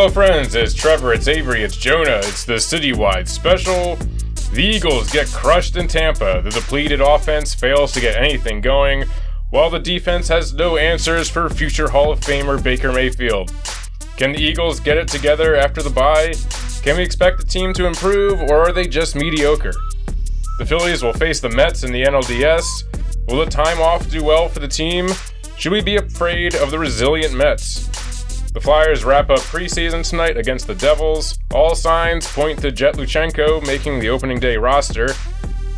Hello friends, it's Trevor, it's Avery, it's Jonah, it's the citywide special. The Eagles get crushed in Tampa. The depleted offense fails to get anything going, while the defense has no answers for future Hall of Famer Baker Mayfield. Can the Eagles get it together after the bye? Can we expect the team to improve, or are they just mediocre? The Phillies will face the Mets in the NLDS. Will the time off do well for the team? Should we be afraid of the resilient Mets? The Flyers wrap up preseason tonight against the Devils. All signs point to Jett Luchanko making the opening day roster.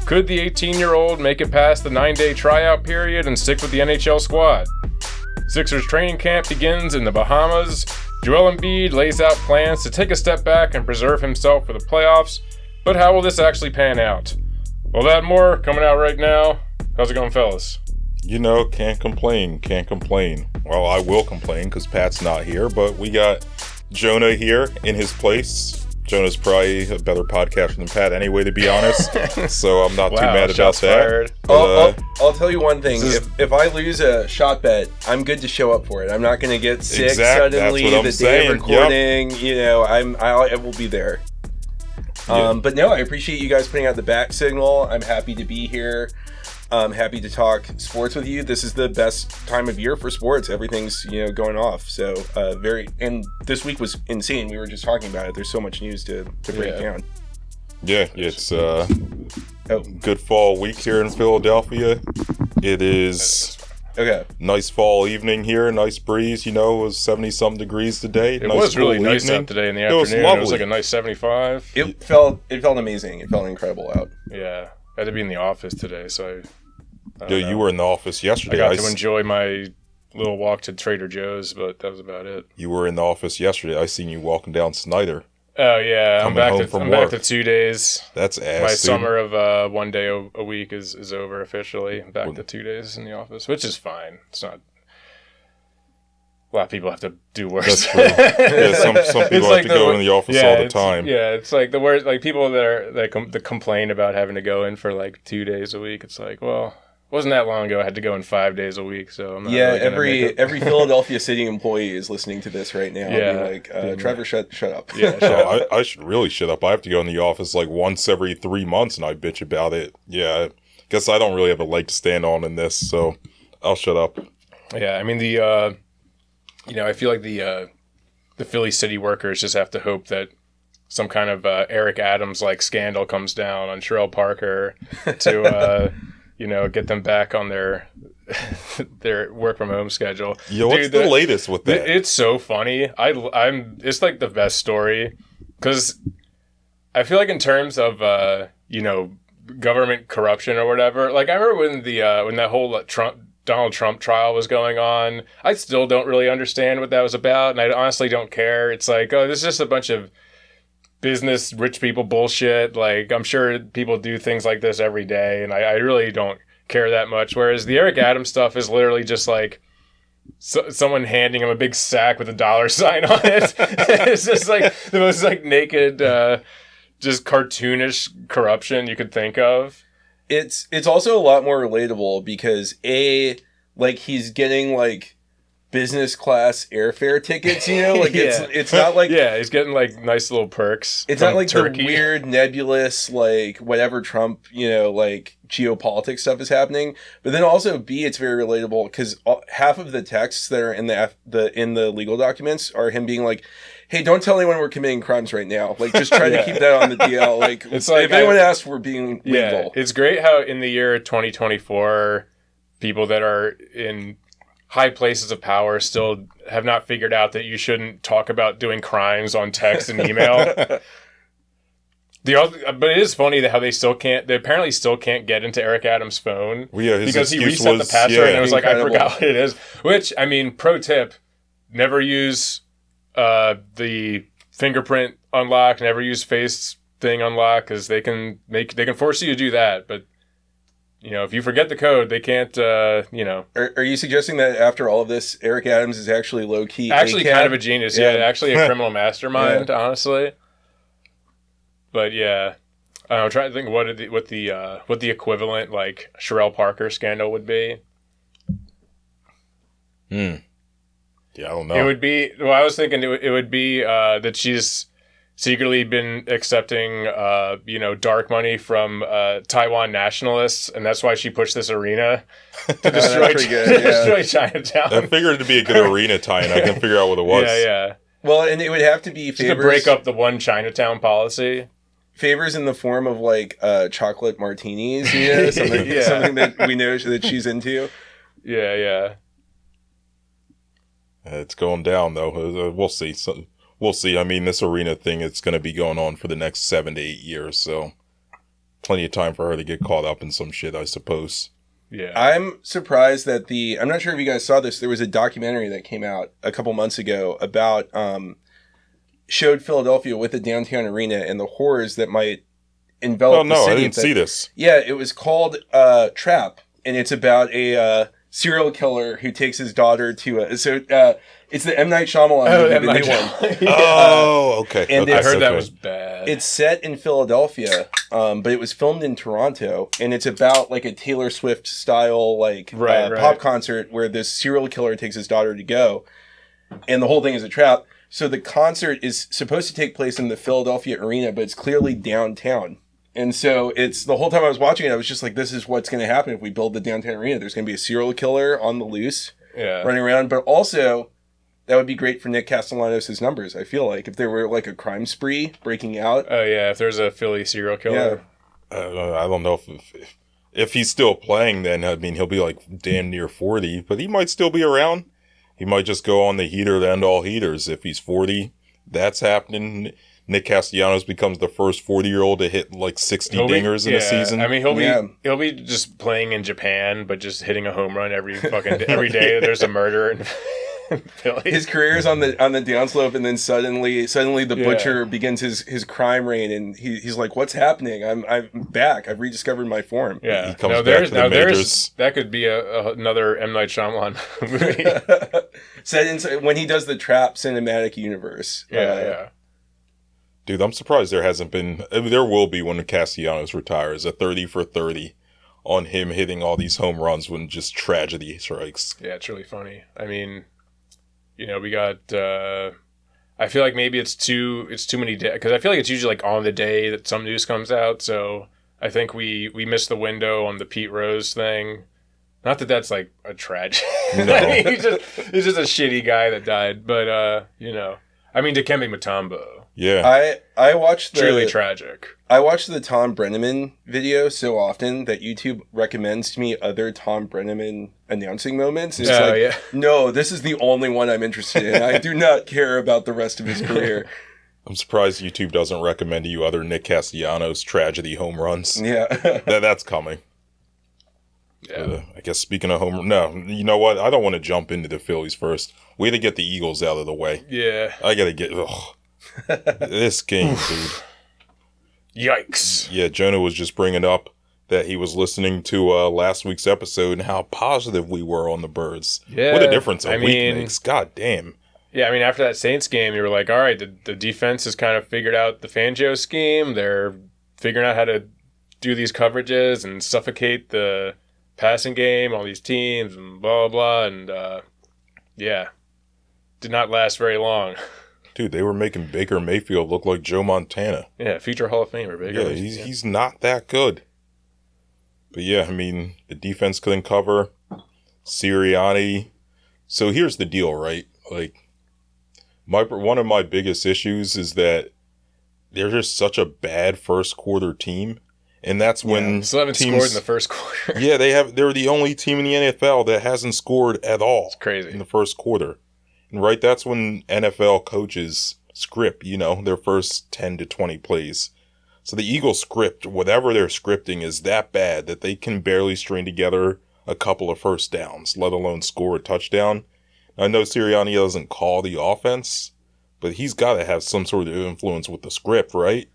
Could the 18-year-old make it past the 9-day tryout period and stick with the NHL squad? Sixers training camp begins in the Bahamas. Joel Embiid lays out plans to take a step back and preserve himself for the playoffs. But how will this actually pan out? Well, that and more coming out right now. How's it going, fellas? You know, can't complain. Well, I will complain because Pat's not here, but we got Jonah here in his place. Jonah's probably a better podcaster than Pat anyway, to be honest. So I'm not too mad about that. I'll tell you one thing. If I lose a shot bet, I'm good to show up for it. I'm not going to get sick suddenly the day of recording. Yep. You know, I will be there. But no, I appreciate you guys putting out the bat signal. I'm happy to be here. I'm happy to talk sports with you. This is the best time of year for sports. Everything's, going off. So, and this week was insane. We were just talking about it. There's so much news to break down. Yeah, it's good fall week here in Philadelphia. It is nice fall evening here, nice breeze, it was 70-something degrees today. It was really nice out today in the afternoon. It was like a nice 75. It felt amazing. It felt incredible out. Yeah. I had to be in the office today, so you were in the office yesterday. I got to enjoy my little walk to Trader Joe's, but that was about it. You were in the office yesterday. I seen you walking down Snyder. Oh yeah, I'm back to 2 days. That's ass. My summer of 1 day a week is over officially. I'm back to 2 days in the office, which is fine. It's not. A lot of people have to do worse. That's true. Yeah, some people have to go in the office all the time. Yeah, it's like the worst. Like people that complain about having to go in for like 2 days a week. It's like, well, it wasn't that long ago. I had to go in 5 days a week. So I'm not really every Philadelphia City employee is listening to this right now. Yeah, being like, Trevor, shut up. Yeah, I should really shut up. I have to go in the office like once every 3 months, and I bitch about it. Yeah, I guess I don't really have a leg to stand on in this, so I'll shut up. Yeah, I mean I feel like the Philly city workers just have to hope that some kind of Eric Adams like scandal comes down on Sherelle Parker to get them back on their work from home schedule. Yo, what's the latest with that? It's so funny. It's like the best story because I feel like in terms of government corruption or whatever. Like I remember when that whole Donald Trump trial was going on. I still don't really understand what that was about, and I honestly don't care. It's like, this is just a bunch of business rich people bullshit. Like, I'm sure people do things like this every day, and I really don't care that much. Whereas the Eric Adams stuff is literally just like someone handing him a big sack with a dollar sign on it. It's just like the most like naked, just cartoonish corruption you could think of. It's also a lot more relatable because he's getting like business class airfare tickets, it's not like he's getting like nice little perks. It's not like Turkey. The weird nebulous like whatever Trump like geopolitics stuff is happening. But then also it's very relatable because half of the texts that are in the legal documents are him being like, hey, don't tell anyone we're committing crimes right now. Like, just try to keep that on the DL. Like, it's like if anyone asks, we're being legal. Yeah, it's great how in the year 2024, people that are in high places of power still have not figured out that you shouldn't talk about doing crimes on text and email. But it is funny that how they apparently still can't get into Eric Adams' phone because he reset the password and it was incredible. Like, I forgot what it is. Which, I mean, pro tip, never use the fingerprint unlock, never use face thing unlock because they can force you to do that. But if you forget the code, they can't. Are you suggesting that after all of this, Eric Adams is actually low key, kind of a genius? Yeah, actually a criminal mastermind, honestly. But yeah, I'm trying to think what the equivalent like Sherelle Parker scandal would be. Yeah, I don't know. It would be. Well, I was thinking it would be that she's secretly been accepting, dark money from Taiwan nationalists, and that's why she pushed this arena to destroy Chinatown. I figured it'd be a good arena tie-in. I can figure out what it was. Yeah. Well, and it would have to be favors to break up the one Chinatown policy. Favors in the form of like chocolate martinis, something that we know that she's into. Yeah. It's going down though. We'll see. We'll see. I mean, this arena thing, it's going to be going on for the next 7 to 8 years, so plenty of time for her to get caught up in some shit, I suppose. Yeah. I'm surprised that I'm not sure if you guys saw this, there was a documentary that came out a couple months ago about, showed Philadelphia with the downtown arena and the horrors that might envelop the city. I didn't see this. Yeah, it was called Trap, and it's about a serial killer who takes his daughter to it's the M. Night Shyamalan movie, the new one. Okay. And I heard that was bad. It's set in Philadelphia, but it was filmed in Toronto, and it's about like a Taylor Swift style pop concert where this serial killer takes his daughter to go, and the whole thing is a trap. So the concert is supposed to take place in the Philadelphia arena, but it's clearly downtown. And so it's the whole time I was watching it, I was just like, this is what's going to happen if we build the downtown arena. There's going to be a serial killer on the loose running around. But also, that would be great for Nick Castellanos' numbers, I feel like. If there were like a crime spree breaking out. Oh, yeah. If there's a Philly serial killer. Yeah. I don't know if he's still playing then. I mean, he'll be like damn near 40, but he might still be around. He might just go on the heater to end all heaters. If he's 40, that's happening. Nick Castellanos becomes the first 40-year-old to hit like 60 dingers in a season. I mean, he'll be just playing in Japan, but just hitting a home run every day. There's a murder in Philly. His career is on the downslope, and then suddenly the butcher begins his crime reign, and he's like, "What's happening? I'm back. I've rediscovered my form." Yeah, he comes back to the majors. That could be another M. Night Shyamalan movie. Set when he does the Trap cinematic universe. Yeah. Dude, I'm surprised there hasn't been. I mean, there will be when Castellanos retires, a 30 for 30 on him hitting all these home runs when just tragedy strikes. Yeah, it's really funny. I mean, we got. I feel like maybe it's too many days, because I feel like it's usually like on the day that some news comes out. So I think we missed the window on the Pete Rose thing. Not that that's like a tragedy. No. he's just a shitty guy that died. But I mean, Dikembe Mutombo. Yeah, I watched truly tragic. I watch the Tom Brenneman video so often that YouTube recommends to me other Tom Brenneman announcing moments. It's no, this is the only one I'm interested in. I do not care about the rest of his career. I'm surprised YouTube doesn't recommend to you other Nick Castellanos tragedy home runs. Yeah, that's coming. Yeah, I guess speaking of home, no, you know what? I don't want to jump into the Phillies first. We had to get the Eagles out of the way. Yeah, I gotta get. This game, dude. Yikes. Yeah, Jonah was just bringing up that he was listening to last week's episode and how positive we were on the Birds. Yeah. What a difference a week makes. God damn. Yeah, I mean, after that Saints game, you were like, all right, the defense has kind of figured out the Fangio scheme. They're figuring out how to do these coverages and suffocate the passing game, all these teams, and blah, blah, blah. And, did not last very long. Dude, they were making Baker Mayfield look like Joe Montana. Yeah, future Hall of Famer, Baker. Yeah, he's not that good. But yeah, I mean, the defense couldn't cover. Sirianni. So here's the deal, right? Like, one of my biggest issues is that they're just such a bad first quarter team. And that's when still haven't scored in the first quarter. Yeah, they're the only team in the NFL that hasn't scored at all. It's crazy. In the first quarter. And right, that's when NFL coaches script, their first 10 to 20 plays. So the Eagles script, whatever they're scripting, is that bad that they can barely string together a couple of first downs, let alone score a touchdown. I know Sirianni doesn't call the offense, but he's got to have some sort of influence with the script, right?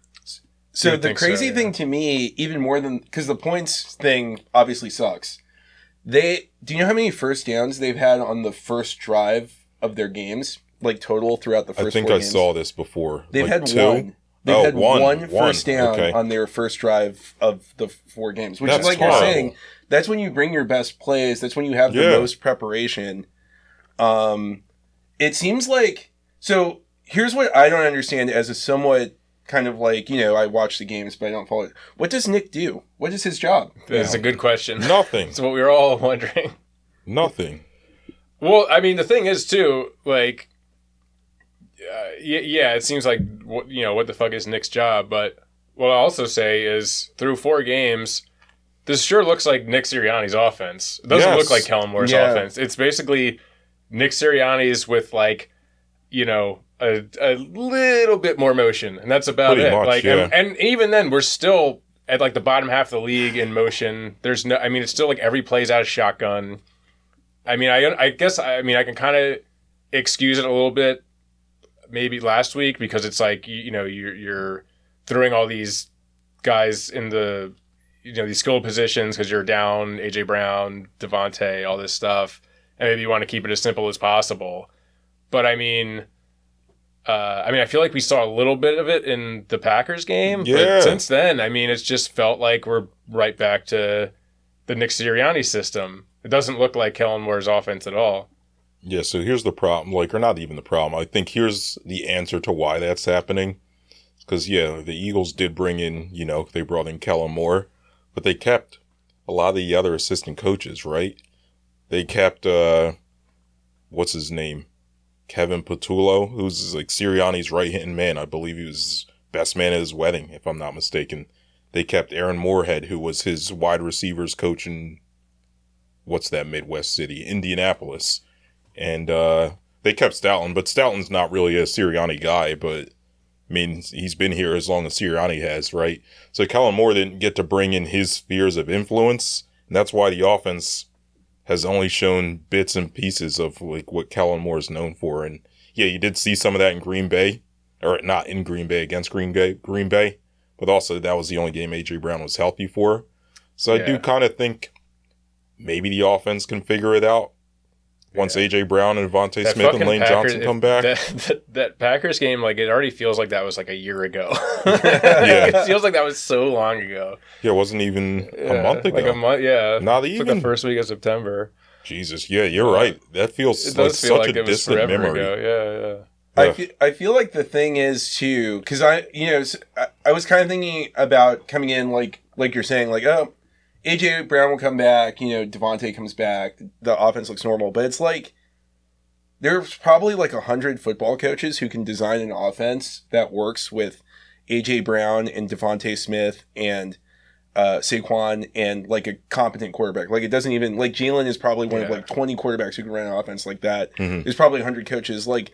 So the crazy thing to me, even more than, because the points thing obviously sucks. Do you know how many first downs they've had on the first drive of their games, like total throughout the first 4 games? I think I saw this before. They've like had two? one. They've had one first down okay. on their first drive of the 4 games, which that's is like horrible. You're saying. That's when you bring your best plays. That's when you have the most preparation. And it seems like, so here's what I don't understand as a somewhat kind of like, I watch the games, but I don't follow it. What does Nick do? What is his job? That's a good question. Nothing. That's what we were all wondering. Nothing. Well, I mean, the thing is, too, like, it seems like, what the fuck is Nick's job? But what I'll also say is, through 4 games, this sure looks like Nick Sirianni's offense. It doesn't look like Kellen Moore's offense. It's basically Nick Sirianni's with, like, a little bit more motion, and that's about Pretty it. Much, like, yeah. and even then, we're still at, like, the bottom half of the league in motion. It's still like every play's out of shotgun. I mean, I guess I can kind of excuse it a little bit, maybe last week, because it's like you're throwing all these guys in the these skilled positions because you're down AJ Brown, Devontae, all this stuff, and maybe you want to keep it as simple as possible. But I feel like we saw a little bit of it in the Packers game, but since then, it's just felt like we're right back to the Nick Sirianni system. It doesn't look like Kellen Moore's offense at all. Yeah, so here's the problem, or not even the problem. I think here's the answer to why that's happening. Because, the Eagles did bring in, they brought in Kellen Moore, but they kept a lot of the other assistant coaches, right? They kept, what's his name? Kevin Patullo, who's like Sirianni's right-hand man. I believe he was best man at his wedding, if I'm not mistaken. They kept Aaron Moorhead, who was his wide receivers coach in, what's that Midwest city? Indianapolis. And they kept Stoutland, but Stoutland's not really a Sirianni guy, but he's been here as long as Sirianni has, right? So Kellen Moore didn't get to bring in his spheres of influence, and that's why the offense has only shown bits and pieces of like what Kellen Moore is known for. And you did see some of that in Green Bay, or not in Green Bay, against Green Bay, but also that was the only game AJ Brown was healthy for. So I do kind of think maybe the offense can figure it out once AJ Brown and Devontae Smith and Lane Johnson come back. That Packers game, like, it already feels like that was like a year ago. It feels like that was so long ago. Yeah, it wasn't even a month ago. Like a month, yeah. Not even. Like the first week of September. Jesus, you're right. That feels like such a distant memory. Ago. Yeah. I feel like the thing is, too, because I was kind of thinking about coming in, like you're saying, like, oh, AJ Brown will come back, Devontae comes back, the offense looks normal. But it's like, there's probably like 100 football coaches who can design an offense that works with AJ Brown and Devontae Smith and Saquon and like a competent quarterback. Like, it doesn't even, like, Jalen is probably one of like 20 quarterbacks who can run an offense like that. Mm-hmm. There's probably 100 coaches. Like,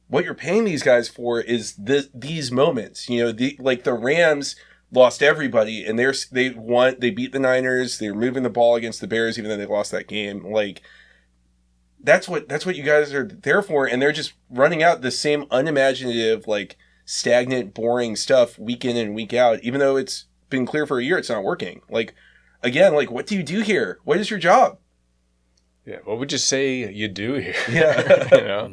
what you're paying these guys for is these moments. The Rams lost everybody, and they beat the Niners. They were moving the ball against the Bears, even though they lost that game. Like, that's what you guys are there for, and they're just running out the same unimaginative, like, stagnant, boring stuff week in and week out, even though it's been clear for a year it's not working. Like, again, like, what do you do here? What is your job? Yeah, what would you say you do here? Yeah.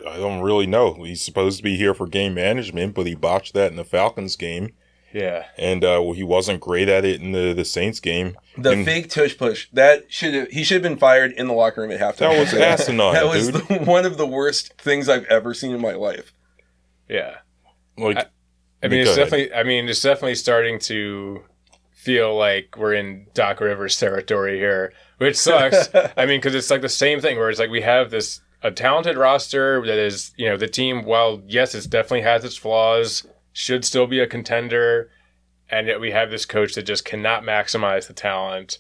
I don't really know. He's supposed to be here for game management, but he botched that in the Falcons game. Yeah. And he wasn't great at it in the Saints game. Fake tush push. He should have been fired in the locker room at halftime. That was asinine, That was one of the worst things I've ever seen in my life. Yeah. Like, it's definitely starting to feel like we're in Doc Rivers territory here, which sucks. Because it's like the same thing where it's like we have a talented roster that is, the team, while yes, it definitely has its flaws, should still be a contender, and yet we have this coach that just cannot maximize the talent,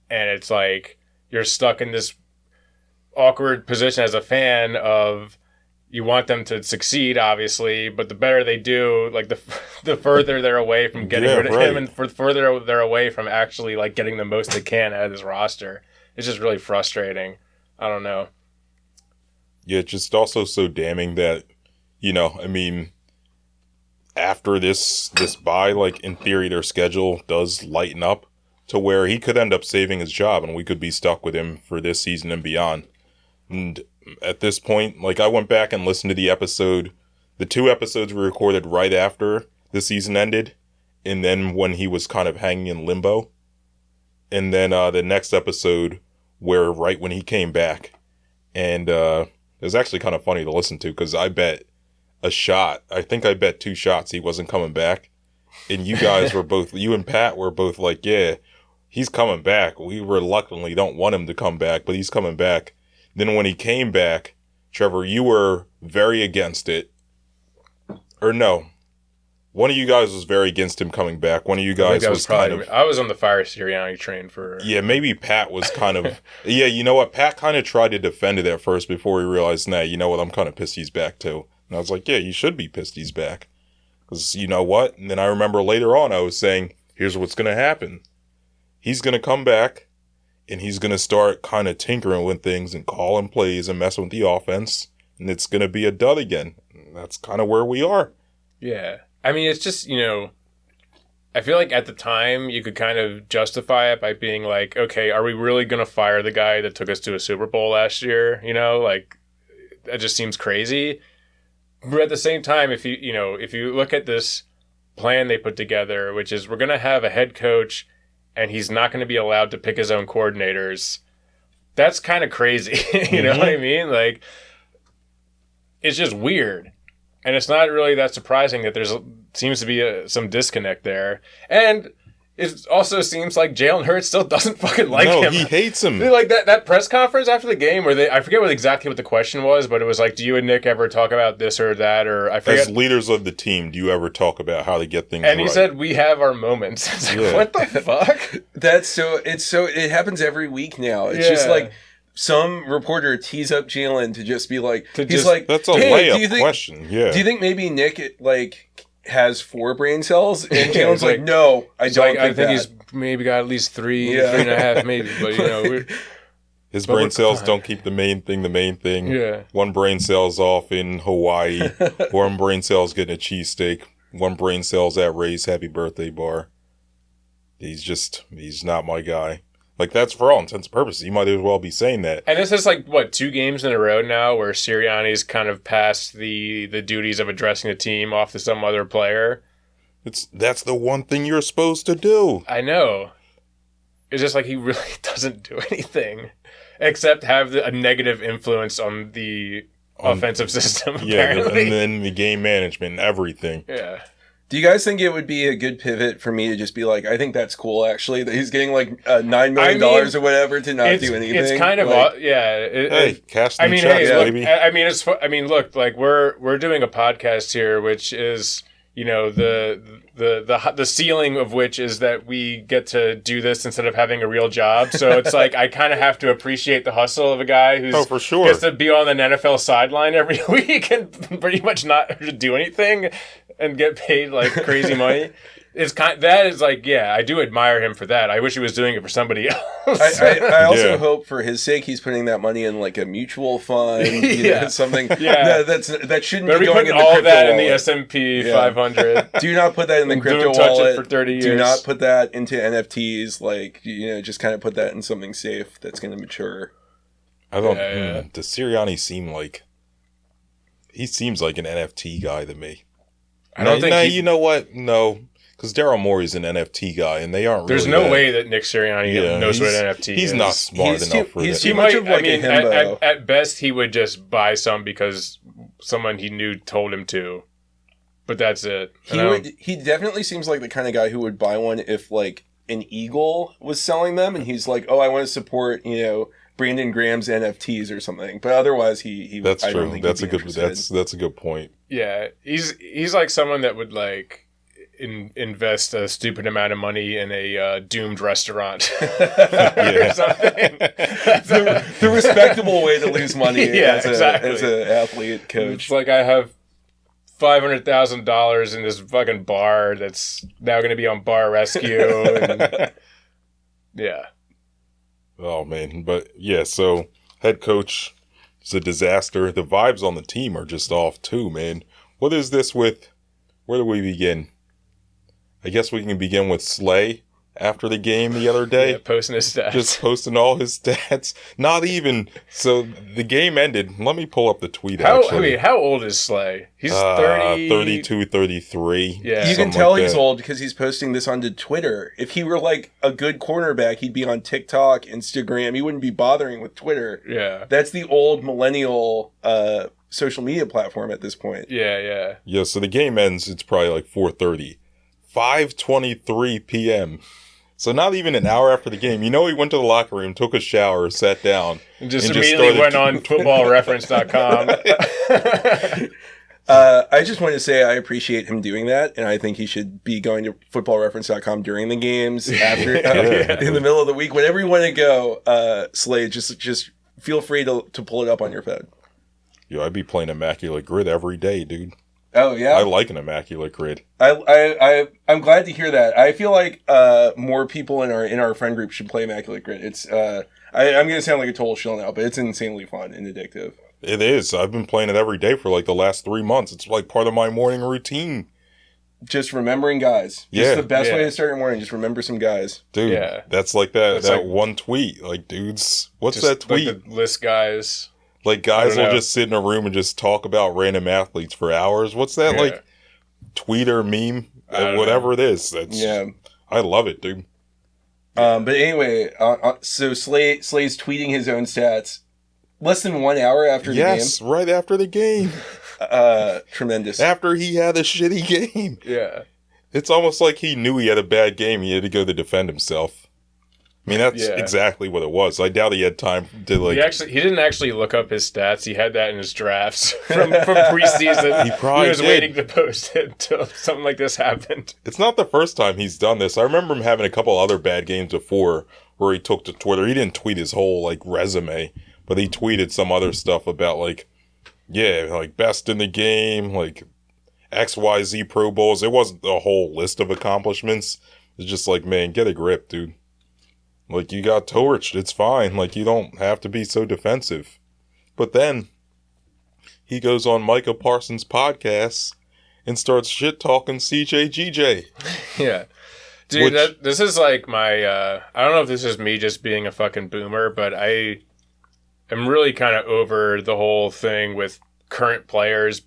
and it's like you're stuck in this awkward position as a fan of you want them to succeed, obviously, but the better they do, like the further they're away from getting rid of him, and further they're away from actually like getting the most they can out of this roster. It's just really frustrating. I don't know. Yeah, it's just also so damning that, after this bye, like, in theory, their schedule does lighten up to where he could end up saving his job and we could be stuck with him for this season and beyond. And at this point, like, I went back and listened to the 2 episodes we recorded right after the season ended, and then when he was kind of hanging in limbo, and then the next episode where right when he came back, and It was actually kind of funny to listen to because I bet a shot. I think I bet 2 shots he wasn't coming back. And you guys were both, you and Pat were both like, yeah, he's coming back. We reluctantly don't want him to come back, but he's coming back. Then when he came back, Trevor, you were very against it. Or no. One of you guys was very against him coming back. One of you guys was kind of... I was on the Fire Sirianni train for... Yeah, maybe Pat was kind of... Yeah, you know what? Pat kind of tried to defend it at first before he realized, nah, you know what? I'm kind of pissed he's back too. And I was like, yeah, you should be pissed he's back. Because you know what? And then I remember later on I was saying, here's what's going to happen. He's going to come back and he's going to start kind of tinkering with things and calling plays and messing with the offense. And it's going to be a dud again. And that's kind of where we are. Yeah. I mean, it's just, I feel like at the time you could kind of justify it by being like, okay, are we really going to fire the guy that took us to a Super Bowl last year? Like, that just seems crazy. But at the same time, if you look at this plan they put together, which is we're going to have a head coach and he's not going to be allowed to pick his own coordinators, that's kind of crazy. You know what I mean? Like, it's just weird. And it's not really that surprising that seems to be some disconnect there. And it also seems like Jalen Hurts still doesn't fucking like him. No, he hates him. Like that press conference after the game where I forget exactly what the question was, but it was like, do you and Nick ever talk about this or that? Or I forget. As leaders of the team, do you ever talk about how to get things right? And he said, we have our moments. It's like, what the fuck? It happens every week now. It's just like, some reporter tees up Jalen to just be like, that's a layup question. Yeah. Do you think maybe Nick has 4 brain cells? And Jalen's like, no, I don't. I think he's maybe got at least 3, 3.5, maybe. But his brain cells don't keep the main thing. Yeah. One brain cell's off in Hawaii. One brain cell's getting a cheesesteak. One brain cell's at Ray's happy birthday bar. He's not my guy. Like, that's for all intents and purposes. You might as well be saying that. And this is like, 2 games in a row now where Sirianni's kind of passed the duties of addressing the team off to some other player. That's the one thing you're supposed to do. I know. It's just like he really doesn't do anything except have a negative influence on the offensive system, apparently. And then the game management and everything. Yeah. Do you guys think it would be a good pivot for me to just be like, I think that's cool, actually, that he's getting like $9 million or whatever to not do anything? It's kind of, cash the checks, baby. Look, like we're doing a podcast here, which is, the ceiling of which is that we get to do this instead of having a real job. So it's like I kind of have to appreciate the hustle of a guy who's for sure gets to be on an NFL sideline every week and pretty much not do anything and get paid like crazy money. I do admire him for that. I wish he was doing it for somebody else. I also hope for his sake he's putting that money in like a mutual fund, something. Yeah, that shouldn't be going in the crypto all that wallet. In the S&P 500. Do not put that in the crypto Don't wallet. touch it for 30 years. Do not put that into NFTs. Like, just kind of put that in something safe that's going to mature. I don't. Does Sirianni seem like? He seems like an NFT guy to me. I don't think. You know what? No. Because Daryl Morey's an NFT guy, and they aren't. There's no way that Nick Sirianni knows what an NFT is. He's not smart enough for that. He's too much of like a himbo. At best, he would just buy some because someone he knew told him to. But that's it. He definitely seems like the kind of guy who would buy one if like an Eagle was selling them, and he's like, "Oh, I want to support Brandon Graham's NFTs or something." But otherwise, he that's I true. Don't think that's a good. That's a good point. Yeah, he's like someone that would like. Invest a stupid amount of money in a doomed restaurant or something. the respectable way to lose money as an athlete coach. It's like I have $500,000 in this fucking bar that's now going to be on bar rescue. And, yeah. Oh, man. But, yeah, so head coach is a disaster. The vibes on the team are just off, too, man. What is this with... Where do we begin? I guess we can begin with Slay. after the game the other day. Yeah, posting his stats. Just posting all his stats. Not even. So the game ended. Let me pull up the tweet, actually. How old is Slay? He's 32, 33. Yeah. You can tell he's old because he's posting this onto Twitter. If he were like a good cornerback, he'd be on TikTok, Instagram. He wouldn't be bothering with Twitter. Yeah. That's the old millennial social media platform at this point. Yeah. Yeah, so the game ends, it's probably like 4:30. 5:23 p.m. So not even an hour after the game. You know, he went to the locker room, took a shower, sat down. And just immediately went on footballreference.com. I just want to say I appreciate him doing that, and I think he should be going to footballreference.com during the games, after in the middle of the week, whenever you want to go. Slade, just feel free to pull it up on your phone. Yo, I'd be playing Immaculate Grid every day, dude. Oh yeah, I like an Immaculate Grid. I'm glad to hear that. I feel like more people in our friend group should play Immaculate Grid. It's I'm gonna sound like a total shill now, but it's insanely fun and addictive. It is. I've been playing it every day for like the last 3 months. It's like part of my morning routine. Just remembering guys. Just the best way to start your morning. Just remember some guys. Dude, that's like that one tweet. Like, dudes, what's that tweet? Like the list guys. Like, guys will just sit in a room and just talk about random athletes for hours. What's that, like, tweet or meme? Whatever it is. I love it, dude. But anyway, so Slay's tweeting his own stats less than 1 hour after the game. Yes, right after the game. Tremendous. After he had a shitty game. Yeah. It's almost like he knew he had a bad game. He had to go to defend himself. I mean, that's exactly what it was. I doubt he had time to, like... He didn't actually look up his stats. He had that in his drafts from preseason. He was waiting to post it until something like this happened. It's not the first time he's done this. I remember him having a couple other bad games before where he took to Twitter. He didn't tweet his whole, like, resume, but he tweeted some other stuff about, like, best in the game, like, XYZ Pro Bowls. It wasn't a whole list of accomplishments. It's just like, man, get a grip, dude. Like, you got torched. It's fine. Like, you don't have to be so defensive. But then he goes on Micah Parsons' podcast and starts shit-talking CJGJ. Yeah. Dude, this is like my... I don't know if this is me just being a fucking boomer, but I am really kind of over the whole thing with current players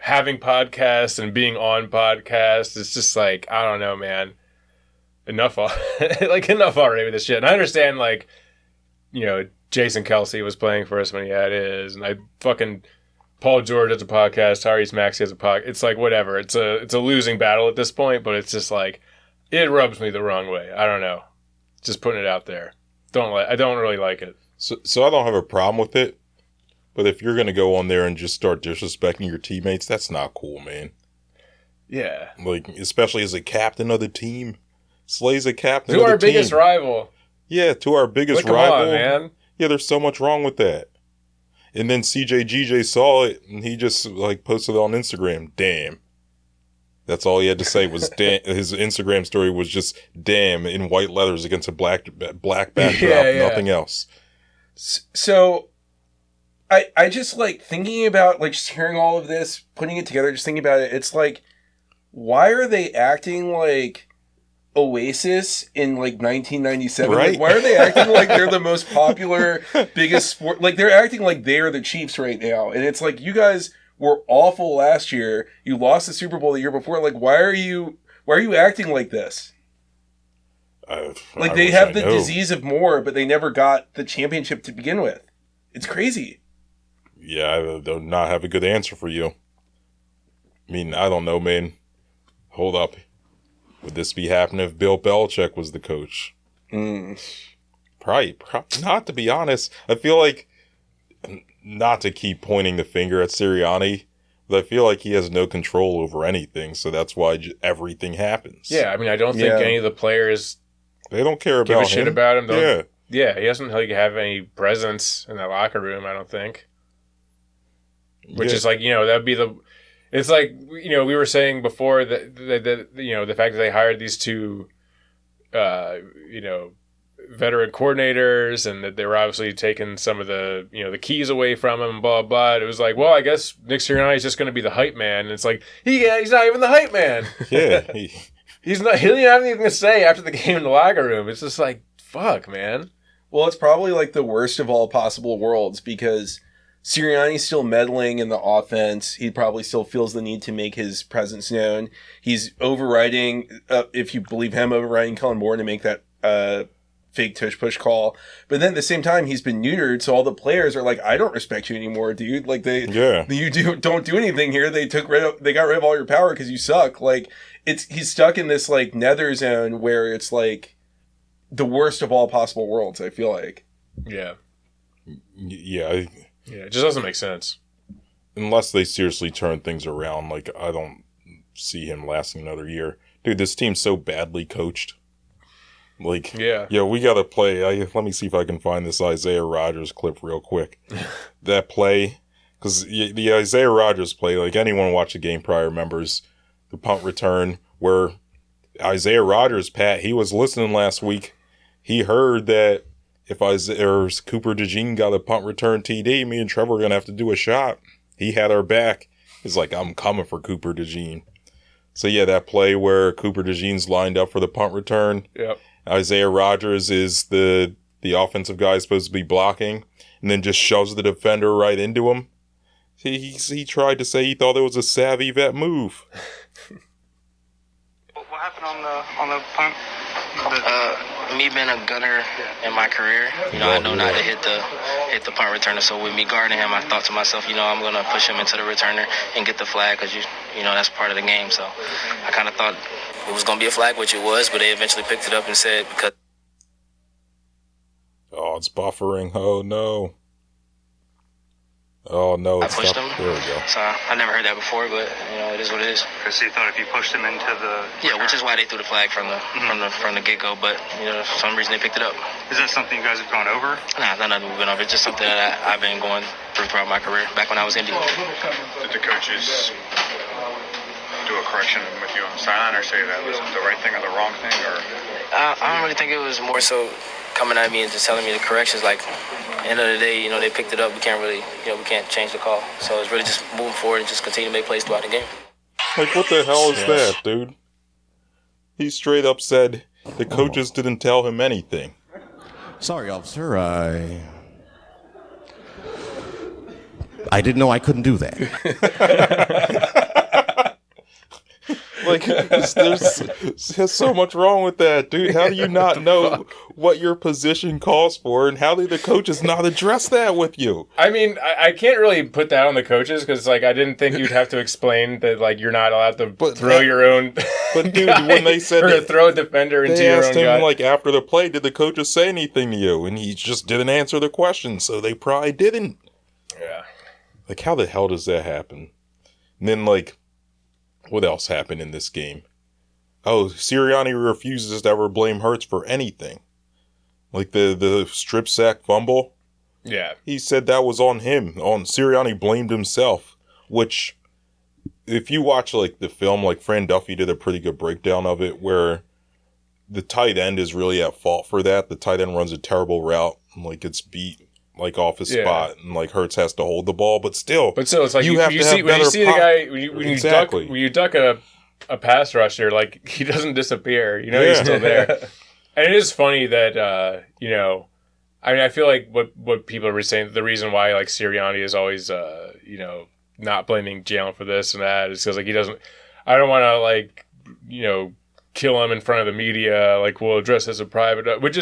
having podcasts and being on podcasts. It's just like, I don't know, man. Enough already with this shit. And I understand, like, you know, Jason Kelsey was playing for us when he had his, and Paul George has a podcast, Tyrese Maxey has a podcast. It's like, whatever. It's a losing battle at this point, but it's just like, it rubs me the wrong way. I don't know. Just putting it out there. I don't really like it. So I don't have a problem with it, but if you're going to go on there and just start disrespecting your teammates, that's not cool, man. Yeah. Like, especially as a captain of the team. Slay's a captain of to the our team. biggest rival. Yeah, to our biggest Come rival. on, man. Yeah, there's so much wrong with that. And then CJGJ saw it, and he just, like, posted it on Instagram. Damn. That's all he had to say was damn. His Instagram story was just damn in white letters against a black backdrop, nothing else. So, I just, like, thinking about, like, just hearing all of this, putting it together, just thinking about it, it's like, why are they acting like Oasis in, like, 1997? Right? Like, why are they acting like they're the most popular, biggest sport? Like, they're acting like they're the Chiefs right now. And it's like, you guys were awful last year. You lost the Super Bowl the year before. Like, why are you acting like this? Like, they have the disease of more, but they never got the championship to begin with. It's crazy. Yeah, I do not have a good answer for you. I mean, I don't know, man. Hold up. Would this be happening if Bill Belichick was the coach? Probably not, to be honest. I feel like, not to keep pointing the finger at Sirianni, but I feel like he has no control over anything, so that's why everything happens. Yeah, I mean, I don't think any of the players... They don't care about him. Give a shit about him. Yeah, he doesn't like have any presence in that locker room, I don't think. Which is like, you know, that'd be the... It's like, you know, we were saying before that you know, the fact that they hired these two, you know, veteran coordinators, and that they were obviously taking some of the, you know, the keys away from him, blah, blah. It was like, well, I guess Nick Sirianni is just going to be the hype man. And it's like, he's not even the hype man. Yeah. He didn't have anything to say after the game in the locker room. It's just like, fuck, man. Well, it's probably like the worst of all possible worlds because Sirianni's still meddling in the offense. He probably still feels the need to make his presence known. He's overriding, if you believe him, overriding Kellen Moore to make that fake tush-push call. But then at the same time, he's been neutered, so all the players are like, I don't respect you anymore, dude. Like, don't do anything here. They got rid of all your power because you suck. Like, he's stuck in this, like, nether zone where it's, like, the worst of all possible worlds, I feel like. Yeah. Yeah. It just doesn't make sense. Unless they seriously turn things around, like, I don't see him lasting another year. Dude, this team's so badly coached. Like, we gotta play. Let me see if I can find this Isaiah Rodgers clip real quick. That play, because the Isaiah Rodgers play, like, anyone watch the game prior remembers the punt return where Isaiah Rodgers, Pat, he was listening last week. He heard that if Cooper DeJean got a punt return TD, me and Trevor were going to have to do a shot. He had our back. He's like, I'm coming for Cooper DeJean. So, yeah, that play where Cooper DeJean's lined up for the punt return. Yep. Isaiah Rodgers is the offensive guy supposed to be blocking and then just shoves the defender right into him. He tried to say he thought it was a savvy vet move. What happened on the punt? Me being a gunner in my career, I know not to hit the punt returner. So with me guarding him, I thought to myself, I'm going to push him into the returner and get the flag because that's part of the game. So I kind of thought it was going to be a flag, which it was, but they eventually picked it up and said because. Oh, it's buffering. Oh no. Oh no, I pushed him. There we go. So I never heard that before, but it is what it is. Because he thought if you pushed him into the which is why they threw the flag from the get go. But for some reason they picked it up. Is that something you guys have gone over? Nah, not nothing we've been over. It's just something that I've been going throughout my career. Back when I was Indy. Did the coaches do a correction with you on the sideline, or say that was the right thing or the wrong thing, or? I don't really think it was more so coming at me and just telling me the corrections. Like, at the end of the day, they picked it up. We can't really, we can't change the call. So it's really just moving forward and just continue to make plays throughout the game. Like, what the hell is that, dude? He straight up said the coaches didn't tell him anything. Sorry, officer. I didn't know I couldn't do that. Like, there's so much wrong with that, dude. How do you not know what your position calls for, and how did the coaches not address that with you? I mean, I can't really put that on the coaches because, like, I didn't think you'd have to explain that, like, you're not allowed to throw your own. But dude, when they said or to throw a defender into your own guy. They asked him, like, after the play, did the coaches say anything to you? And he just didn't answer the question, so they probably didn't. Yeah. Like, how the hell does that happen? And then, like, what else happened in this game? Oh, Sirianni refuses to ever blame Hurts for anything. Like the strip sack fumble. Yeah. He said that was on him. Sirianni blamed himself. Which, if you watch like the film, like Fran Duffy did a pretty good breakdown of it, where the tight end is really at fault for that. The tight end runs a terrible route and like gets beat like off his spot, and like Hurts has to hold the ball, but still, it's like when you see the guy when you duck a pass rusher, like he doesn't disappear, he's still there. And it is funny that I mean, I feel like what people are saying, the reason why like Sirianni is always not blaming Jalen for this and that is because like he doesn't. I don't want to like kill him in front of the media, like we'll address this in private, which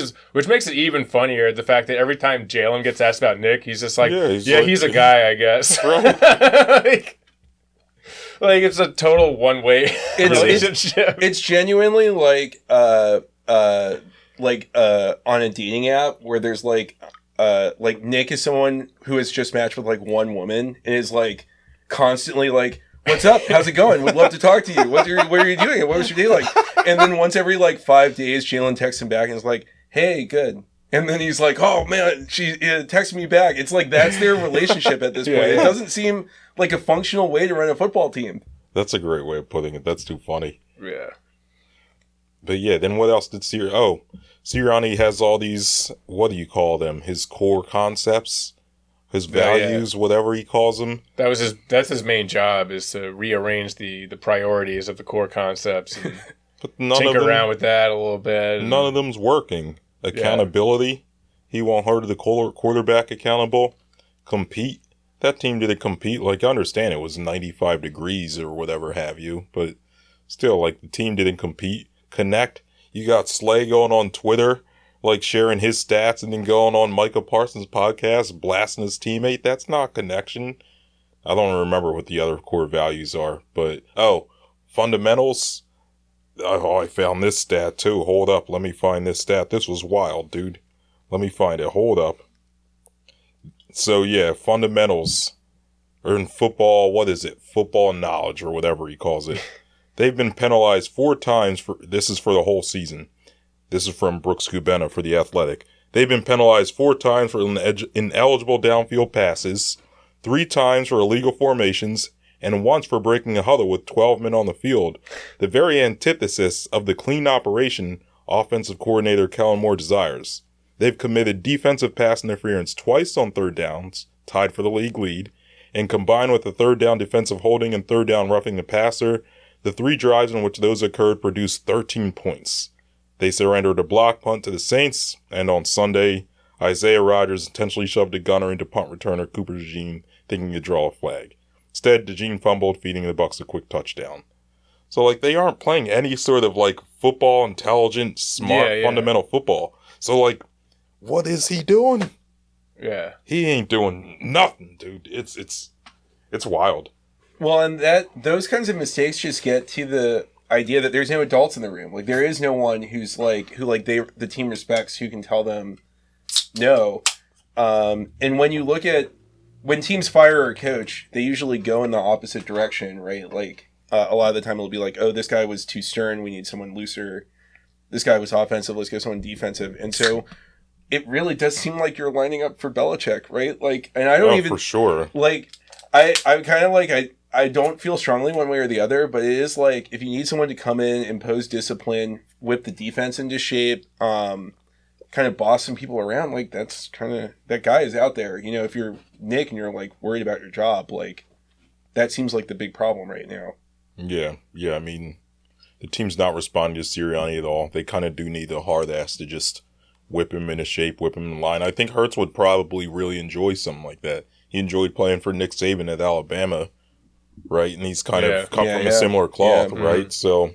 makes it even funnier, the fact that every time Jalen gets asked about Nick, he's just like, he's a guy, I guess. Right. like it's a total one-way relationship. It's genuinely like on a dating app where there's like Nick is someone who has just matched with like one woman and is like constantly like, what's up? How's it going? Would love to talk to you. What are you doing? What was your day like? And then once every like 5 days, Jalen texts him back and is like, hey, good. And then he's like, oh man, she texted me back. It's like that's their relationship at this point. It doesn't seem like a functional way to run a football team. That's a great way of putting it. That's too funny. Yeah. But yeah, then what else did Sirianni has all these, what do you call them? His core concepts? His values, whatever he calls them. That's his main job, is to rearrange the priorities of the core concepts. And tinker around with that a little bit. None of them's working. Accountability. He won't hold the quarterback accountable. Compete. That team didn't compete. Like, I understand it was 95 degrees or whatever have you, but still, like, the team didn't compete. Connect. You got Slay going on Twitter, like, sharing his stats and then going on Micah Parsons' podcast, blasting his teammate. That's not connection. I don't remember what the other core values are, but, fundamentals. Oh, I found this stat too. Hold up. Let me find this stat. This was wild, dude. Let me find it. Hold up. So, yeah, fundamentals. Or in football, what is it? Football knowledge or whatever he calls it. They've been penalized 4 times this is for the whole season. This is from Brooks Kubena for The Athletic. They've been penalized 4 times for ineligible downfield passes, 3 times for illegal formations, and once for breaking a huddle with 12 men on the field. The very antithesis of the clean operation offensive coordinator Kellen Moore desires. They've committed defensive pass interference twice on 3rd downs, tied for the league lead, and combined with the 3rd down defensive holding and 3rd down roughing the passer, the 3 drives in which those occurred produced 13 points. They surrendered a block punt to the Saints, and on Sunday, Isaiah Rodgers intentionally shoved a gunner into punt returner Cooper DeJean, thinking to draw a flag. Instead, DeJean fumbled, feeding the Bucs a quick touchdown. So, like, they aren't playing any sort of, like, football, intelligent, smart, fundamental football. So, like, what is he doing? Yeah. He ain't doing nothing, dude. It's wild. Well, and those kinds of mistakes just get to the idea that there's no adults in the room. Like, there is no one who the team respects, who can tell them no. And when you look at when teams fire a coach, they usually go in the opposite direction, right? Like, a lot of the time it'll be like, oh, this guy was too stern, we need someone looser. This guy was offensive, let's get someone defensive. And so it really does seem like you're lining up for Belichick, right? Like, and I don't even... for sure. Like, I kind of like... I don't feel strongly one way or the other, but it is like, if you need someone to come in, impose discipline, whip the defense into shape, kind of boss some people around, like, that's kind of, that guy is out there. You know, if you're Nick and you're, like, worried about your job, like, that seems like the big problem right now. Yeah, I mean, the team's not responding to Sirianni at all. They kind of do need a hard ass to just whip him into shape, whip him in line. I think Hurts would probably really enjoy something like that. He enjoyed playing for Nick Saban at Alabama, right? And he's kind of come from a similar cloth, right? So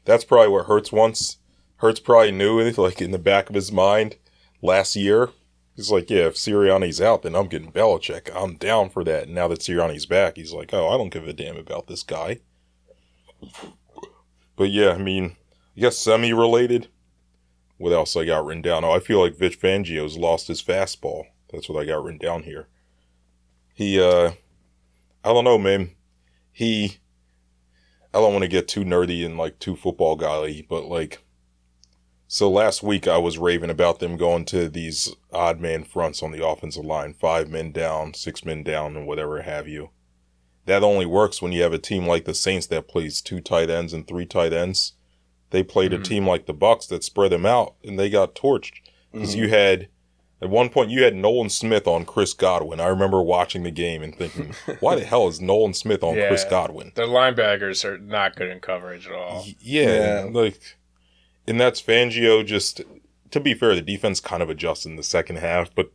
that's probably what Hurts wants. Hurts probably knew it, like, in the back of his mind last year. He's like, yeah, if Sirianni's out, then I'm getting Belichick. I'm down for that. And now that Sirianni's back, he's like, oh, I don't give a damn about this guy. But yeah, I mean, I guess semi-related. What else I got written down? Oh, I feel like Vic Fangio's lost his fastball. That's what I got written down here. He, I don't know, man. I don't want to get too nerdy and, like, too football guy-y, but, like, so last week I was raving about them going to these odd man fronts on the offensive line, 5 men down, 6 men down, and whatever have you. That only works when you have a team like the Saints that plays 2 tight ends and 3 tight ends. They played a team like the Bucs that spread them out, and they got torched. Because you had, at one point, you had Nolan Smith on Chris Godwin. I remember watching the game and thinking, why the hell is Nolan Smith on Chris Godwin? The linebackers are not good in coverage at all. Yeah, like, and that's Fangio just, to be fair, the defense kind of adjusted in the second half, but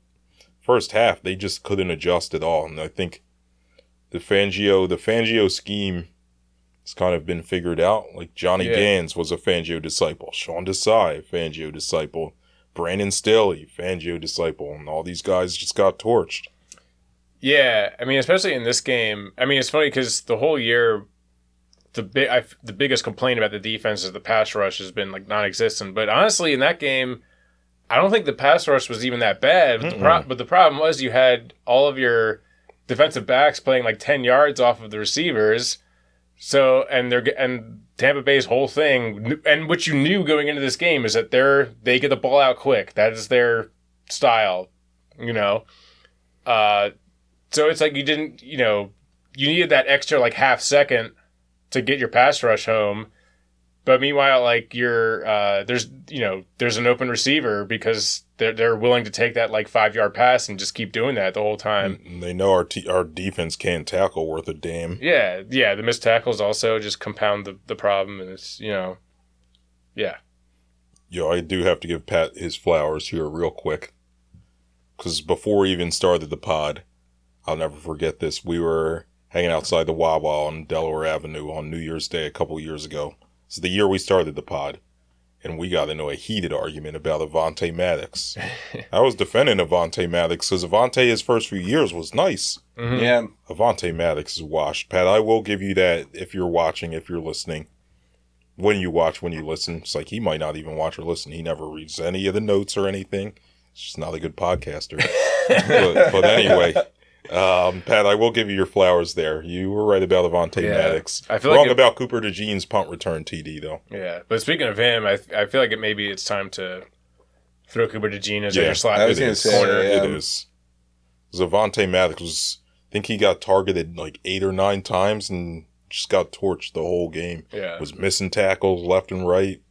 first half, they just couldn't adjust at all. And I think the Fangio scheme has kind of been figured out. Like, Johnny Gans was a Fangio disciple. Sean Desai, Fangio disciple. Brandon Staley, Fangio disciple. And all these guys just got torched. Yeah, I mean, especially in this game. I mean, it's funny because the whole year, the biggest complaint about the defense is the pass rush has been, like, non-existent. But honestly, in that game, I don't think the pass rush was even that bad. But the problem was you had all of your defensive backs playing like 10 yards off of the receivers. So, and Tampa Bay's whole thing, and what you knew going into this game, is that they get the ball out quick. That is their style, you know. So it's like you needed that extra like half second to get your pass rush home. But meanwhile, like there's an open receiver because they're willing to take that like 5-yard pass and just keep doing that the whole time. And they know our defense can't tackle worth a damn. Yeah. The missed tackles also just compound the problem, and it's Yeah. Yo, I do have to give Pat his flowers here real quick. Because before we even started the pod, I'll never forget this. We were hanging outside the Wawa on Delaware Avenue on New Year's Day a couple years ago. It's the year we started the pod. And we got into a heated argument about Avonte Maddox. I was defending Avonte Maddox because Avonte, his first few years was nice. Mm-hmm. Yeah. Avonte Maddox is washed. Pat, I will give you that if you're watching, if you're listening. When you watch, when you listen. It's like he might not even watch or listen. He never reads any of the notes or anything. He's just not a good podcaster. but anyway, Pat, I will give you your flowers there. You were right about Avonte Maddox. I feel wrong about Cooper DeJean's punt return TD, though. Yeah, but speaking of him, I feel like maybe it's time to throw Cooper DeJean as your slot. I was going to say, it is. Avonte Maddox I think he got targeted like 8 or 9 times and just got torched the whole game. Yeah. Was missing tackles left and right.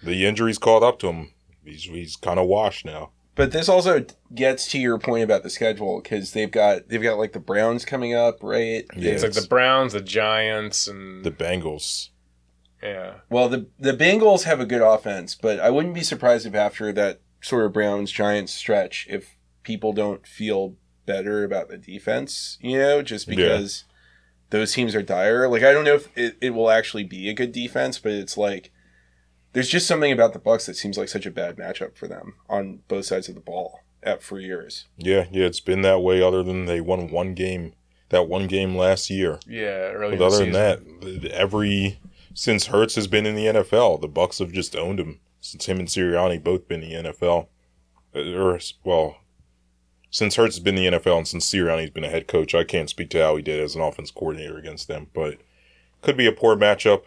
The injuries caught up to him. He's kind of washed now. But this also gets to your point about the schedule because they've got like the Browns coming up, right? Yeah, it's like the Browns, the Giants, and the Bengals. Yeah. Well, the Bengals have a good offense, but I wouldn't be surprised if after that sort of Browns Giants stretch, if people don't feel better about the defense, just because those teams are dire. Like, I don't know if it will actually be a good defense, but it's like there's just something about the Bucs that seems like such a bad matchup for them on both sides of the ball for years. Yeah, it's been that way other than they won one game last year. Yeah, early But other than that, since Hurts has been in the NFL, the Bucs have just owned him. Since him and Sirianni both been in the NFL. Since Hurts has been in the NFL and since Sirianni's been a head coach, I can't speak to how he did as an offense coordinator against them. But could be a poor matchup.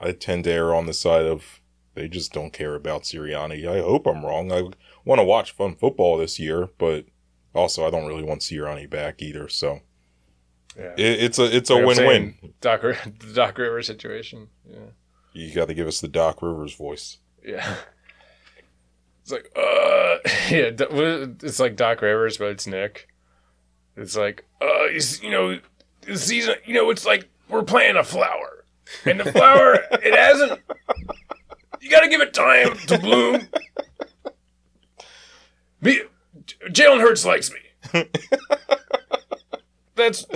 I tend to err on the side of they just don't care about Sirianni. I hope I'm wrong. I want to watch fun football this year, but also I don't really want Sirianni back either. So it's a win-win. The Doc Rivers situation. Yeah, you got to give us the Doc Rivers voice. Yeah, it's like it's like Doc Rivers, but it's Nick. It's like this season. It's like we're planting a flower. And the flower, it hasn't. You got to give it time to bloom. Jalen Hurts likes me. That's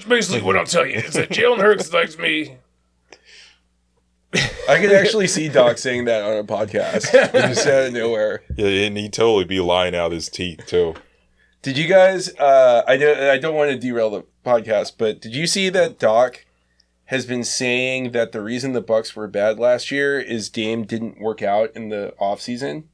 basically what I'll tell you. Is that Jalen Hurts likes me. I could actually see Doc saying that on a podcast. Just out of nowhere. Yeah, and he'd totally be lying out his teeth too. Did you guys? I don't want to derail the podcast, but did you see that Doc has been saying that the reason the Bucs were bad last year is Dame didn't work out in the offseason?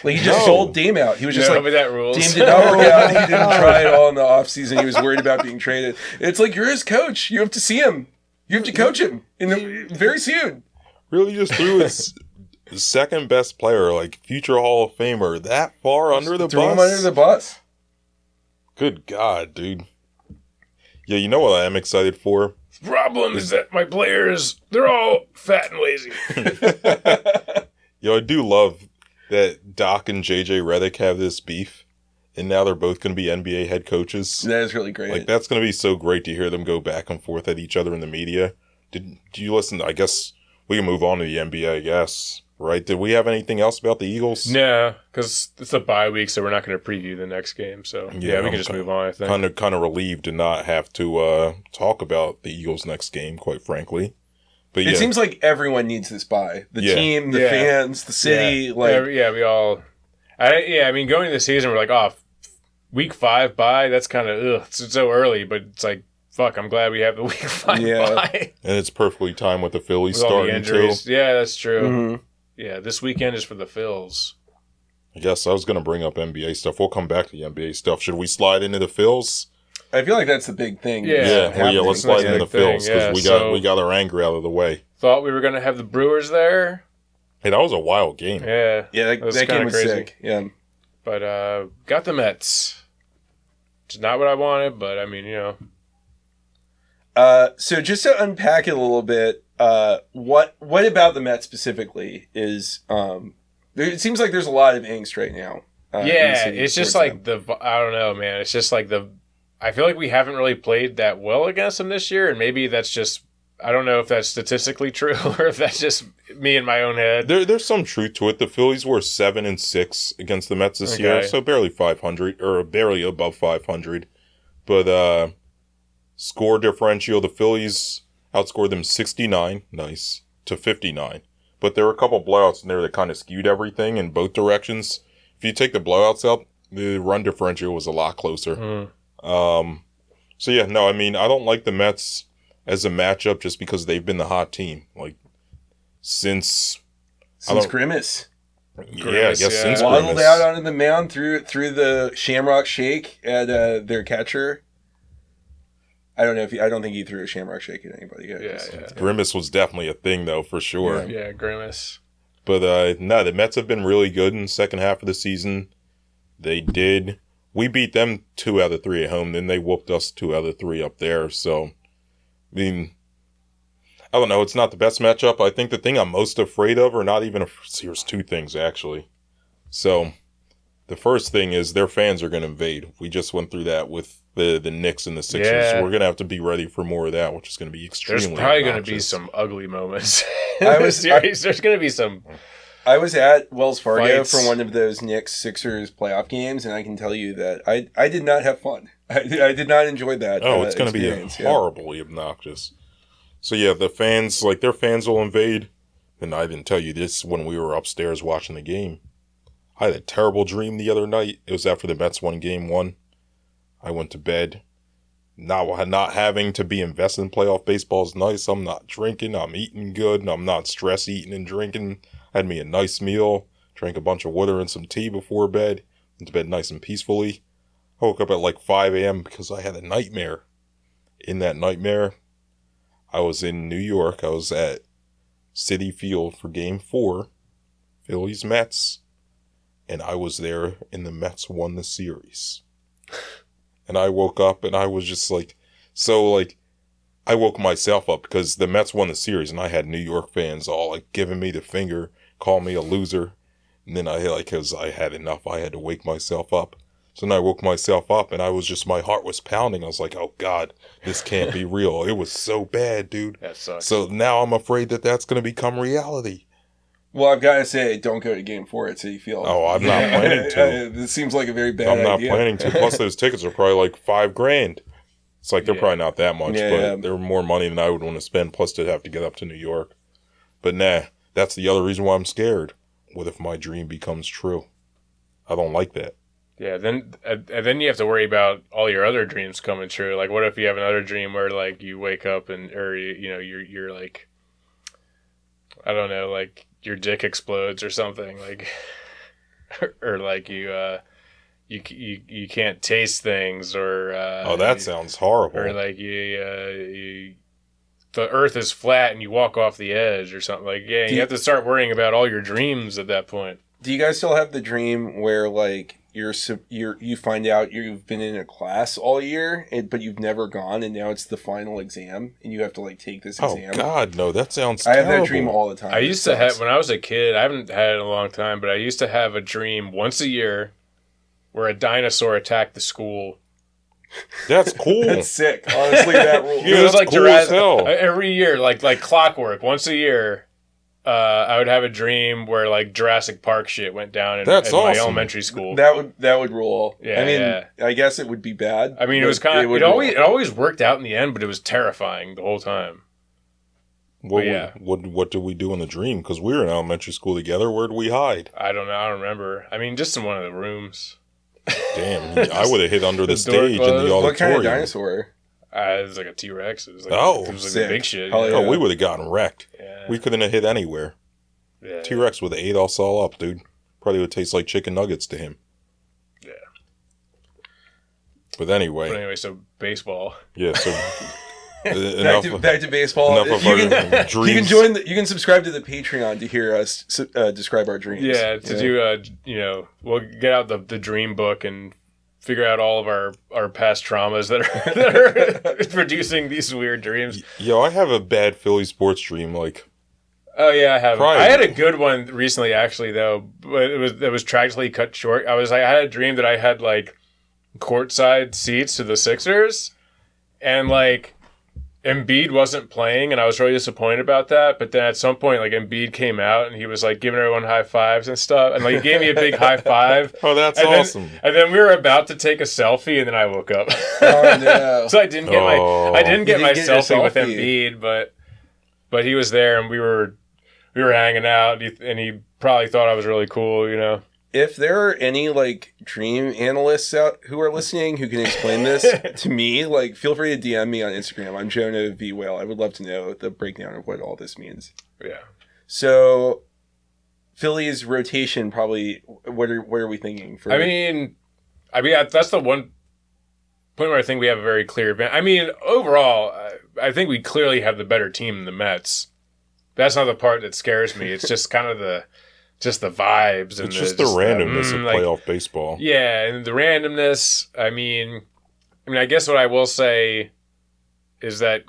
Like, he just sold Dame out. He was just like, that rules. Dame did not work out. He didn't try at all in the offseason. He was worried about being traded. It's like, you're his coach. You have to see him. You have to coach him very soon. Really just threw his second best player, like future Hall of Famer, that far under the bus? Threw him under the bus. Good God, dude. Yeah, you know what I am excited for? The problem is that my players, they're all fat and lazy. Yo, I do love that Doc and JJ Redick have this beef, and now they're both going to be NBA head coaches. That is really great. Like, that's going to be so great to hear them go back and forth at each other in the media. Did you listen? I guess we can move on to the NBA, I guess. Right? Did we have anything else about the Eagles? No, because it's a bye week, so we're not going to preview the next game. So, yeah we can just move on, I think. Kind of relieved to not have to talk about the Eagles' next game, quite frankly. But it seems like everyone needs this bye. The team, the fans, the city. We all... I mean, going into the season, we're like, week 5 bye, that's kind of, it's so early, but it's like, fuck, I'm glad we have the week 5 bye. And it's perfectly timed with the Phillies starting, too. Yeah, that's true. Mm-hmm. Yeah, this weekend is for the Phils. I guess I was going to bring up NBA stuff. We'll come back to the NBA stuff. Should we slide into the Phils? I feel like that's the big thing. Let's slide into the Phils because we got our anger out of the way. Thought we were going to have the Brewers there. Hey, that was a wild game. Yeah. Yeah, that game was crazy. Sick. Yeah. But got the Mets. It's not what I wanted, but I mean, So just to unpack it a little bit, what about the Mets specifically is it seems like there's a lot of angst right now. It's just like I don't know, man. It's just like I feel like we haven't really played that well against them this year, and maybe that's just I don't know if that's statistically true or if that's just me in my own head. There's some truth to it. The Phillies were 7-6 against the Mets this year, so barely 500 or barely above 500. But score differential, the Phillies outscored them 69, nice, to 59. But there were a couple blowouts in there that kind of skewed everything in both directions. If you take the blowouts out, the run differential was a lot closer. So yeah, no, I mean, I don't like the Mets as a matchup just because they've been the hot team. Like, since Grimace. Yeah, I guess since waddled Grimace. out onto the mound through the Shamrock Shake at their catcher. I don't think he threw a Shamrock Shake at anybody. Yeah. Grimace was definitely a thing, though, for sure. Yeah, Grimace. But no, the Mets have been really good in the second half of the season. We beat them 2 out of 3 at home, then they whooped us 2 out of 3 up there. So, I mean, I don't know. It's not the best matchup. I think the thing I'm most afraid of, or not even, here's 2 things, actually. So, the first thing is their fans are going to invade. We just went through that with the Knicks and the Sixers. Yeah. So we're going to have to be ready for more of that, which is going to be extremely There's probably going to be some ugly moments. There's going to be some... I was at Wells Fargo fights. for one of those Knicks-Sixers playoff games, and I can tell you that I did not have fun. I did not enjoy that. It's going to be horribly obnoxious. So yeah, the fans, like their fans will invade. And I didn't tell you this when we were upstairs watching the game. I had a terrible dream the other night. It was after the Mets won Game 1. I went to bed. Not having to be invested in playoff baseball is nice. I'm not drinking. I'm eating good. And I'm not stress eating and drinking. I had me a nice meal. Drank a bunch of water and some tea before bed. Went to bed nice and peacefully. I woke up at like 5 a.m. because I had a nightmare. In that nightmare, I was in New York. I was at Citi Field for Game 4. Phillies Mets. And I was there and the Mets won the series. And I woke up and I was just like, I woke myself up because the Mets won the series and I had New York fans all like giving me the finger, calling me a loser. And then because I had enough, I had to wake myself up. So then I woke myself up and my heart was pounding. I was like, oh God, this can't be real. It was so bad, dude. That sucks. So now I'm afraid that that's going to become reality. Well, I've got to say, don't go to Game 4 at Citi Field. Oh, I'm not planning to. It seems like a very bad idea. I'm not planning to. Plus, those tickets are probably like $5,000. It's like they're probably not that much, but they're more money than I would want to spend. Plus, to have to get up to New York. But nah, that's the other reason why I'm scared. What if my dream becomes true? I don't like that. Yeah, then you have to worry about all your other dreams coming true. Like, what if you have another dream where like you wake up or you're like, I don't know, like your dick explodes or something, like, or like you can't taste things, or that sounds horrible. or like the Earth is flat and you walk off the edge or something. Like, you have to start worrying about all your dreams at that point. Do you guys still have the dream where like you find out you've been in a class all year, but you've never gone, and now it's the final exam, and you have to like take this exam? Oh God, no! That sounds I terrible. have that dream all the time. I used to have, when I was a kid, I haven't had it in a long time, but I used to have a dream once a year where a dinosaur attacked the school. That's cool. That's sick. Honestly, that rule. Yeah, It was that's like cool as hell. every year, like clockwork. Once a year, I would have a dream where like Jurassic Park shit went down in my awesome. elementary school. That would rule. Yeah, I mean, yeah. I guess it would be bad. I mean, it was kind of it always worked out in the end, but it was terrifying the whole time. What did we do in the dream? Because we were in elementary school together. Where did we hide? I don't know. I don't remember. I mean, just in one of the rooms. Damn, I would have hid under the stage in the auditorium. What kind of dinosaur? It was like a T-Rex. It was like, Oh, it was like sick. the big shit. Oh, Yeah. Oh, we would have gotten wrecked. Yeah. We couldn't have hit anywhere. Yeah. T-Rex would have ate us all up, dude. Probably would taste like chicken nuggets to him. Yeah. But anyway, So baseball. yeah. So back to baseball. Enough of our dreams. You can subscribe to the Patreon to hear us describe our dreams. Yeah, do we'll get out the dream book and figure out all of our past traumas that are producing these weird dreams. Yo, I have a bad Philly sports dream. Like, Oh yeah, I have. Probably. I had a good one recently, actually, though, but it was tragically cut short. I had a dream that I had like courtside seats to the Sixers, and like Embiid wasn't playing, and I was really disappointed about that. But then at some point, like, Embiid came out, and he was, like, giving everyone high fives and stuff. And, like, he gave me a big high five. Oh, that's awesome. And then we were about to take a selfie, and then I woke up. Oh, no. So I didn't get my selfie with selfie. Embiid, but he was there, and we were hanging out, and he probably thought I was really cool, you know. If there are any, like, dream analysts out who are listening who can explain this to me, like, feel free to DM me on Instagram. I'm Jonah V. Whale. I would love to know the breakdown of what all this means. Yeah. So, Phillies rotation probably, what are we thinking? For? I mean, that's the one point where I think we have a very clear advantage. I mean, overall, I think we clearly have the better team than the Mets. That's not the part that scares me. It's just kind of the vibes. And it's just the randomness of playoff baseball. Yeah, and the randomness. I mean, I guess what I will say is that,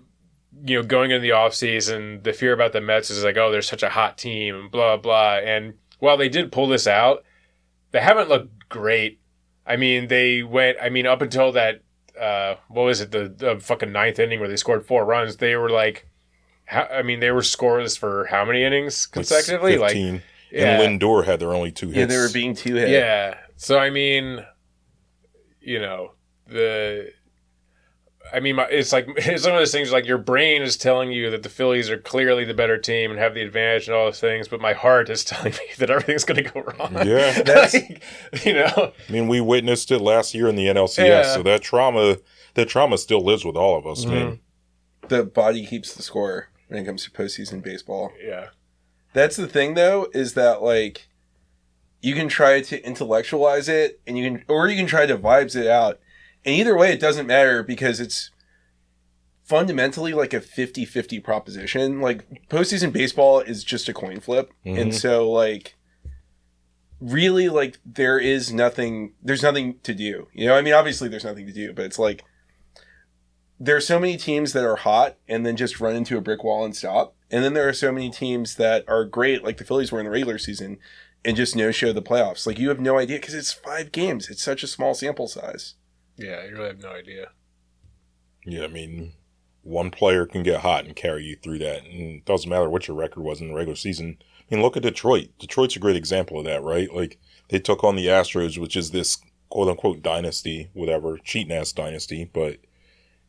you know, going into the offseason, the fear about the Mets is like, oh, they're such a hot team, and blah, blah. And while they did pull this out, they haven't looked great. I mean, they went, up until that, what was it, the fucking ninth inning where they scored 4 runs, they were like, they were scoreless for how many innings consecutively? 15. Like, yeah. And Lindor had their only 2 hits. Yeah, they were being 2 hit. Yeah. So, I mean, you know, it's like, it's one of those things like your brain is telling you that the Phillies are clearly the better team and have the advantage and all those things, but my heart is telling me that everything's going to go wrong. Yeah. Like, you know? I mean, we witnessed it last year in the NLCS, so that trauma still lives with all of us, man. The body keeps the score when it comes to postseason baseball. Yeah. That's the thing, though, is that, like, you can try to intellectualize it, and you can try to vibes it out. And either way, it doesn't matter because it's fundamentally like a 50-50 proposition. Like, postseason baseball is just a coin flip. Mm-hmm. And so, like, really, like, there's nothing to do. You know, I mean, obviously there's nothing to do, but it's like, there are so many teams that are hot and then just run into a brick wall and stop. And then there are so many teams that are great, like the Phillies were in the regular season, and just no-show the playoffs. Like, you have no idea because it's 5 games. It's such a small sample size. Yeah, you really have no idea. Yeah, I mean, one player can get hot and carry you through that. And it doesn't matter what your record was in the regular season. I mean, look at Detroit. Detroit's a great example of that, right? Like, they took on the Astros, which is this quote-unquote dynasty, whatever, cheating-ass dynasty, but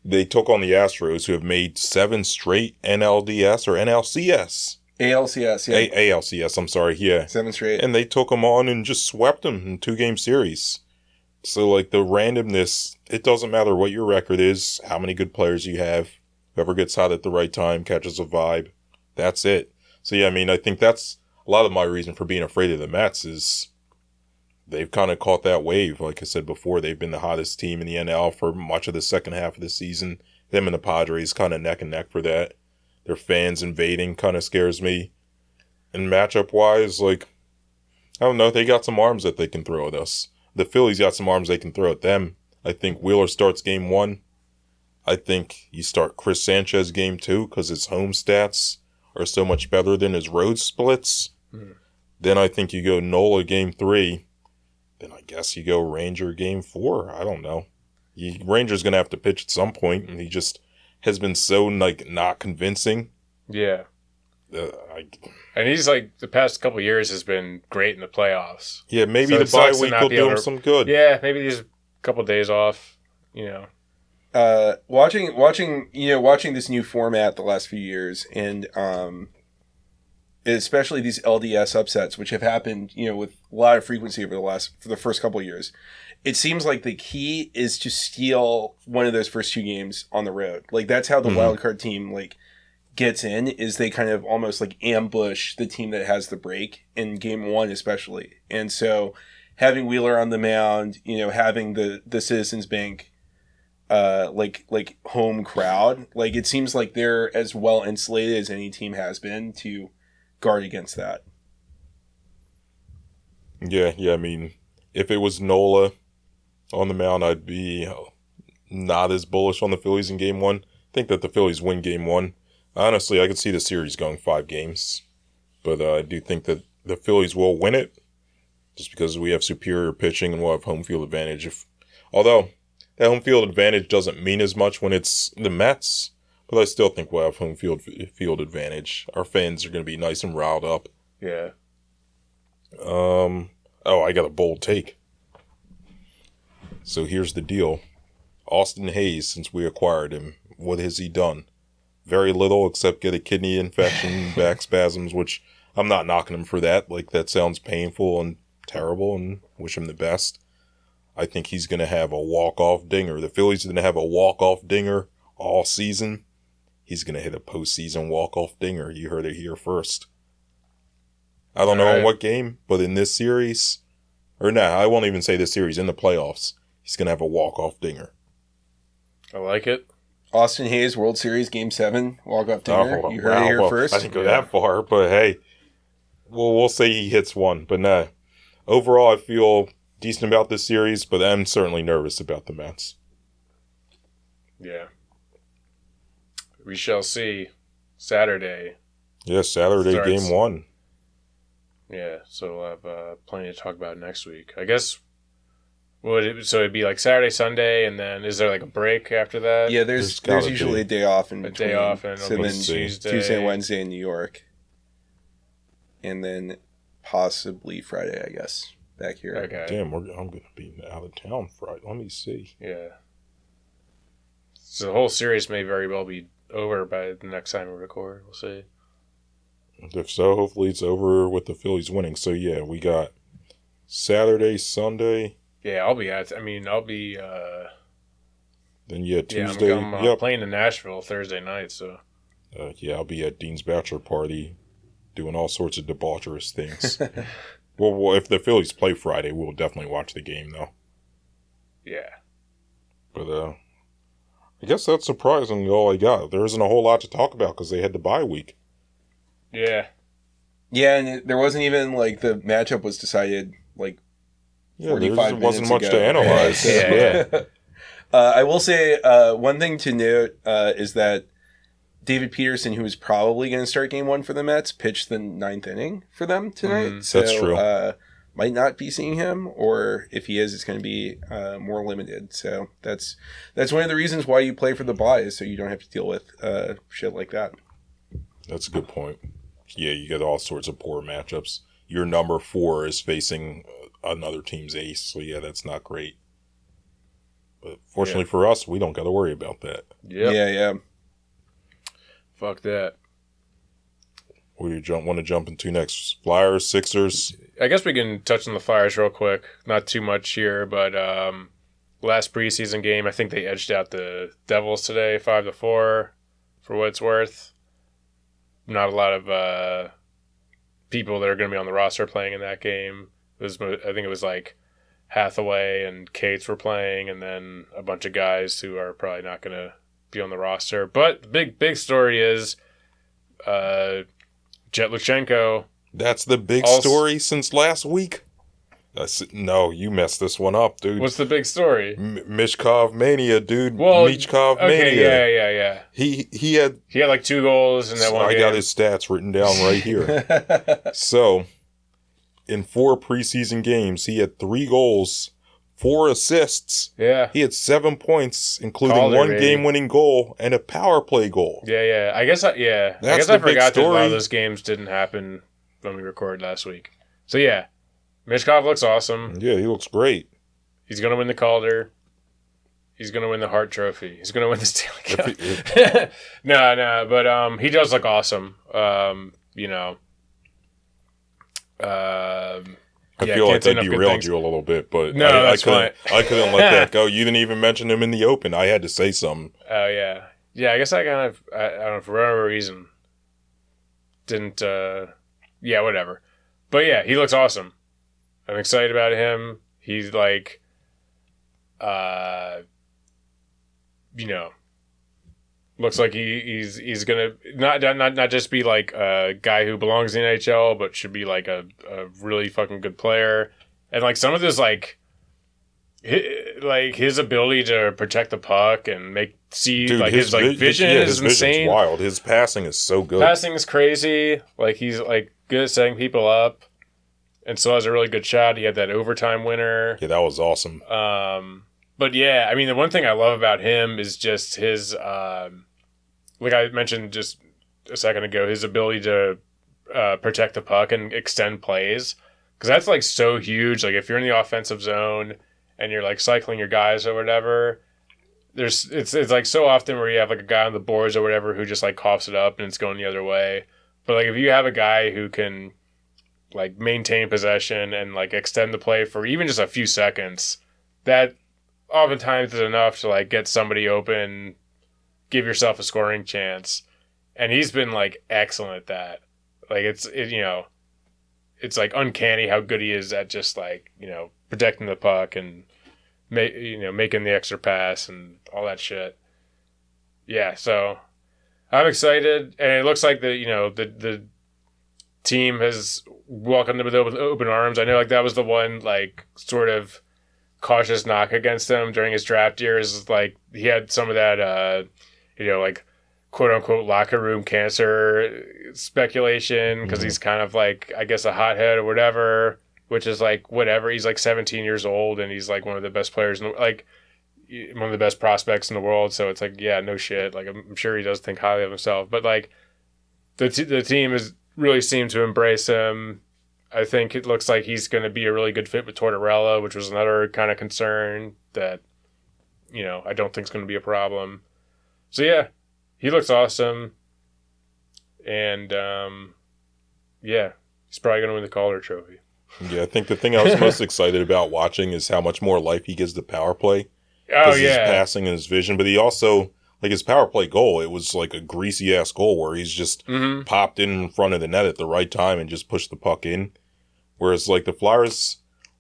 they took on the Astros, who have made 7 straight NLDS or NLCS. ALCS, yeah. ALCS, I'm sorry, yeah. 7 straight. And they took them on and just swept them in 2-game series. So, like, the randomness, it doesn't matter what your record is, how many good players you have, whoever gets hot at the right time, catches a vibe, that's it. So, yeah, I mean, I think that's a lot of my reason for being afraid of the Mets is they've kind of caught that wave. Like I said before, they've been the hottest team in the NL for much of the second half of the season. Them and the Padres kind of neck and neck for that. Their fans invading kind of scares me. And matchup-wise, like, I don't know, they got some arms that they can throw at us. The Phillies got some arms they can throw at them. I think Wheeler starts game 1. I think you start Chris Sanchez game 2 because his home stats are so much better than his road splits. Then I think you go Nola game 3. Then I guess you go Ranger game 4. I don't know. Ranger's going to have to pitch at some point, and he just has been so, like, not convincing. Yeah. And he's, like, the past couple of years has been great in the playoffs. Yeah, maybe the bye week will do him some good. Yeah, maybe these couple days off, you know. Watching this new format the last few years, and especially these LDS upsets, which have happened, you know, with a lot of frequency for the first couple of years. It seems like the key is to steal one of those first 2 games on the road. Like, that's how the wildcard team, like, gets in, is they kind of almost, like, ambush the team that has the break in game 1 especially. And so having Wheeler on the mound, you know, having the Citizens Bank like home crowd, like, it seems like they're as well insulated as any team has been to guard against that. Yeah, I mean, if it was Nola on the mound, I'd be not as bullish on the Phillies in game 1. I think that the Phillies win game 1. Honestly, I could see the series going 5 games, but I do think that the Phillies will win it just because we have superior pitching and we'll have home field advantage. Although that home field advantage doesn't mean as much when it's the Mets, But I still think we'll have home field advantage. Our fans are going to be nice and riled up. Yeah. Oh, I got a bold take. So here's the deal. Austin Hayes, since we acquired him, what has he done? Very little except get a kidney infection, back spasms, which I'm not knocking him for that. Like, that sounds painful and terrible, and wish him the best. I think he's going to have a walk-off dinger. The Phillies are going to have a walk-off dinger all season. He's going to hit a postseason walk-off dinger. You heard it here first. I don't know in what game, but in this series, I won't even say this series, in the playoffs, he's going to have a walk-off dinger. I like it. Austin Hayes, World Series, Game 7, walk-off dinger. You heard it here first. I didn't go that far, but hey, we'll say he hits one. But nah, overall, I feel decent about this series, but I'm certainly nervous about the Mets. Yeah. We shall see. Saturday. Yeah, Saturday, starts. Game 1. Yeah, so we'll have plenty to talk about next week. I guess, it'd be like Saturday, Sunday, and then is there like a break after that? Yeah, there's usually a day off in between. A day off, and so then Tuesday and Wednesday in New York. And then possibly Friday, I guess, back here. Okay. Damn, I'm going to be out of town Friday. Let me see. Yeah. So the whole series may very well be over by the next time we record. We'll see. If so, hopefully it's over with the Phillies winning. So, yeah, we got Saturday, Sunday. Yeah, I'll be then, yeah, Tuesday. I'm playing in Nashville Thursday night, so. Yeah, I'll be at Dean's bachelor party doing all sorts of debaucherous things. Well, if the Phillies play Friday, we'll definitely watch the game, though. Yeah. But, I guess that's surprisingly all I got. There isn't a whole lot to talk about because they had the bye week. Yeah. Yeah, and there wasn't even, like, the matchup was decided, like, 45 minutes ago. Wasn't much to analyze. Yeah. I will say one thing to note is that David Peterson, who was probably going to start Game 1 for the Mets, pitched the 9th inning for them tonight. So, that's true. Might not be seeing him, or if he is, it's going to be more limited. So that's one of the reasons why you play for the bye, is so you don't have to deal with shit like that. That's a good point. Yeah, you get all sorts of poor matchups. Your number 4 is facing another team's ace, so yeah, that's not great. But fortunately for us, we don't got to worry about that. Yep. Yeah. Fuck that. What do you want to jump into next? Flyers, Sixers? I guess we can touch on the Flyers real quick. Not too much here, but last preseason game, I think they edged out the Devils today, 5-4, for what it's worth. Not a lot of people that are going to be on the roster playing in that game. I think it was like Hathaway and Cates were playing, and then a bunch of guys who are probably not going to be on the roster. But the big story is Jett Luchanko. That's the big story since last week? No, you messed this one up, dude. What's the big story? Michkov Mania, dude. Well, Michkov Mania. Yeah. He had like 2 goals in that one game. I got his stats written down right here. So, in 4 preseason games, he had 3 goals, 4 assists. Yeah. He had 7 points, including 1 game-winning goal and a power play goal. Yeah. I guess I forgot that a lot of those games didn't happen when we recorded last week. So, yeah. Michkov looks awesome. Yeah, he looks great. He's going to win the Calder. He's going to win the Hart Trophy. He's going to win the Stanley Cup. No, but he does look awesome. I feel like I derailed you a little bit, but no, I couldn't let that go. You didn't even mention him in the open. I had to say something. Oh, yeah. Yeah, I guess I don't know, for whatever reason, didn't, whatever. But yeah, he looks awesome. I'm excited about him. He's like, looks like he's gonna not just be like a guy who belongs in the NHL, but should be like a really fucking good player. And like some of this his ability to protect the puck and his vision is insane. Wild. His passing is so good. Passing is crazy. Like he's like good at setting people up. And still has a really good shot. He had that overtime winner. Yeah, that was awesome. But yeah, I mean, the one thing I love about him is just his like I mentioned just a second ago, his ability to protect the puck and extend plays, because that's like so huge. Like if you're in the offensive zone and you're like cycling your guys or whatever, it's like so often where you have like a guy on the boards or whatever who just like coughs it up and it's going the other way. But like if you have a guy who can like maintain possession and like extend the play for even just a few seconds, that oftentimes is enough to like get somebody open, give yourself a scoring chance. And he's been like excellent at that. Like it's like uncanny how good he is at just like, protecting the puck and making the extra pass and all that shit. Yeah, so I'm excited, and it looks like the team has welcomed him with open arms. I know like that was the one like sort of cautious knock against him during his draft years. Like he had some of that like quote unquote locker room cancer speculation because he's kind of like, I guess, a hothead or whatever, which is like whatever. He's like 17 years old and he's like one of the best players one of the best prospects in the world. So it's like, yeah, no shit. Like I'm sure he does think highly of himself, but like the team has really seemed to embrace him. I think it looks like he's going to be a really good fit with Tortorella, which was another kind of concern that, I don't think is going to be a problem. So yeah, he looks awesome. And he's probably going to win the Calder Trophy. Yeah, I think the thing I was most excited about watching is how much more life he gives the power play. Oh, yeah. His passing and his vision. But he also, like his power play goal, it was like a greasy-ass goal where he's just popped in front of the net at the right time and just pushed the puck in. Whereas, like, the Flyers,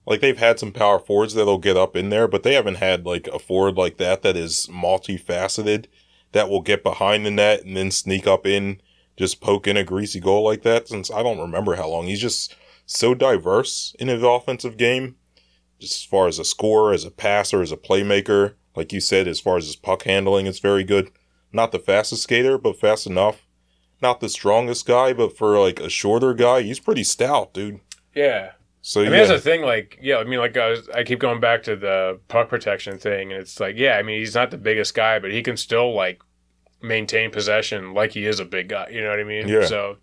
like, they've had some power forwards that'll get up in there, but they haven't had, like, a forward like that is multifaceted, that will get behind the net and then sneak up in, just poke in a greasy goal like that since I don't remember how long. He's just so diverse in his offensive game, just as far as a scorer, as a passer, as a playmaker. Like you said, as far as his puck handling, it's very good. Not the fastest skater, but fast enough. Not the strongest guy, but for like a shorter guy, he's pretty stout, dude. Yeah. So I mean, that's the thing. Like, yeah, I mean, like I keep going back to the puck protection thing, and it's like, yeah, I mean, he's not the biggest guy, but he can still like maintain possession like he is a big guy. You know what I mean? Yeah. So,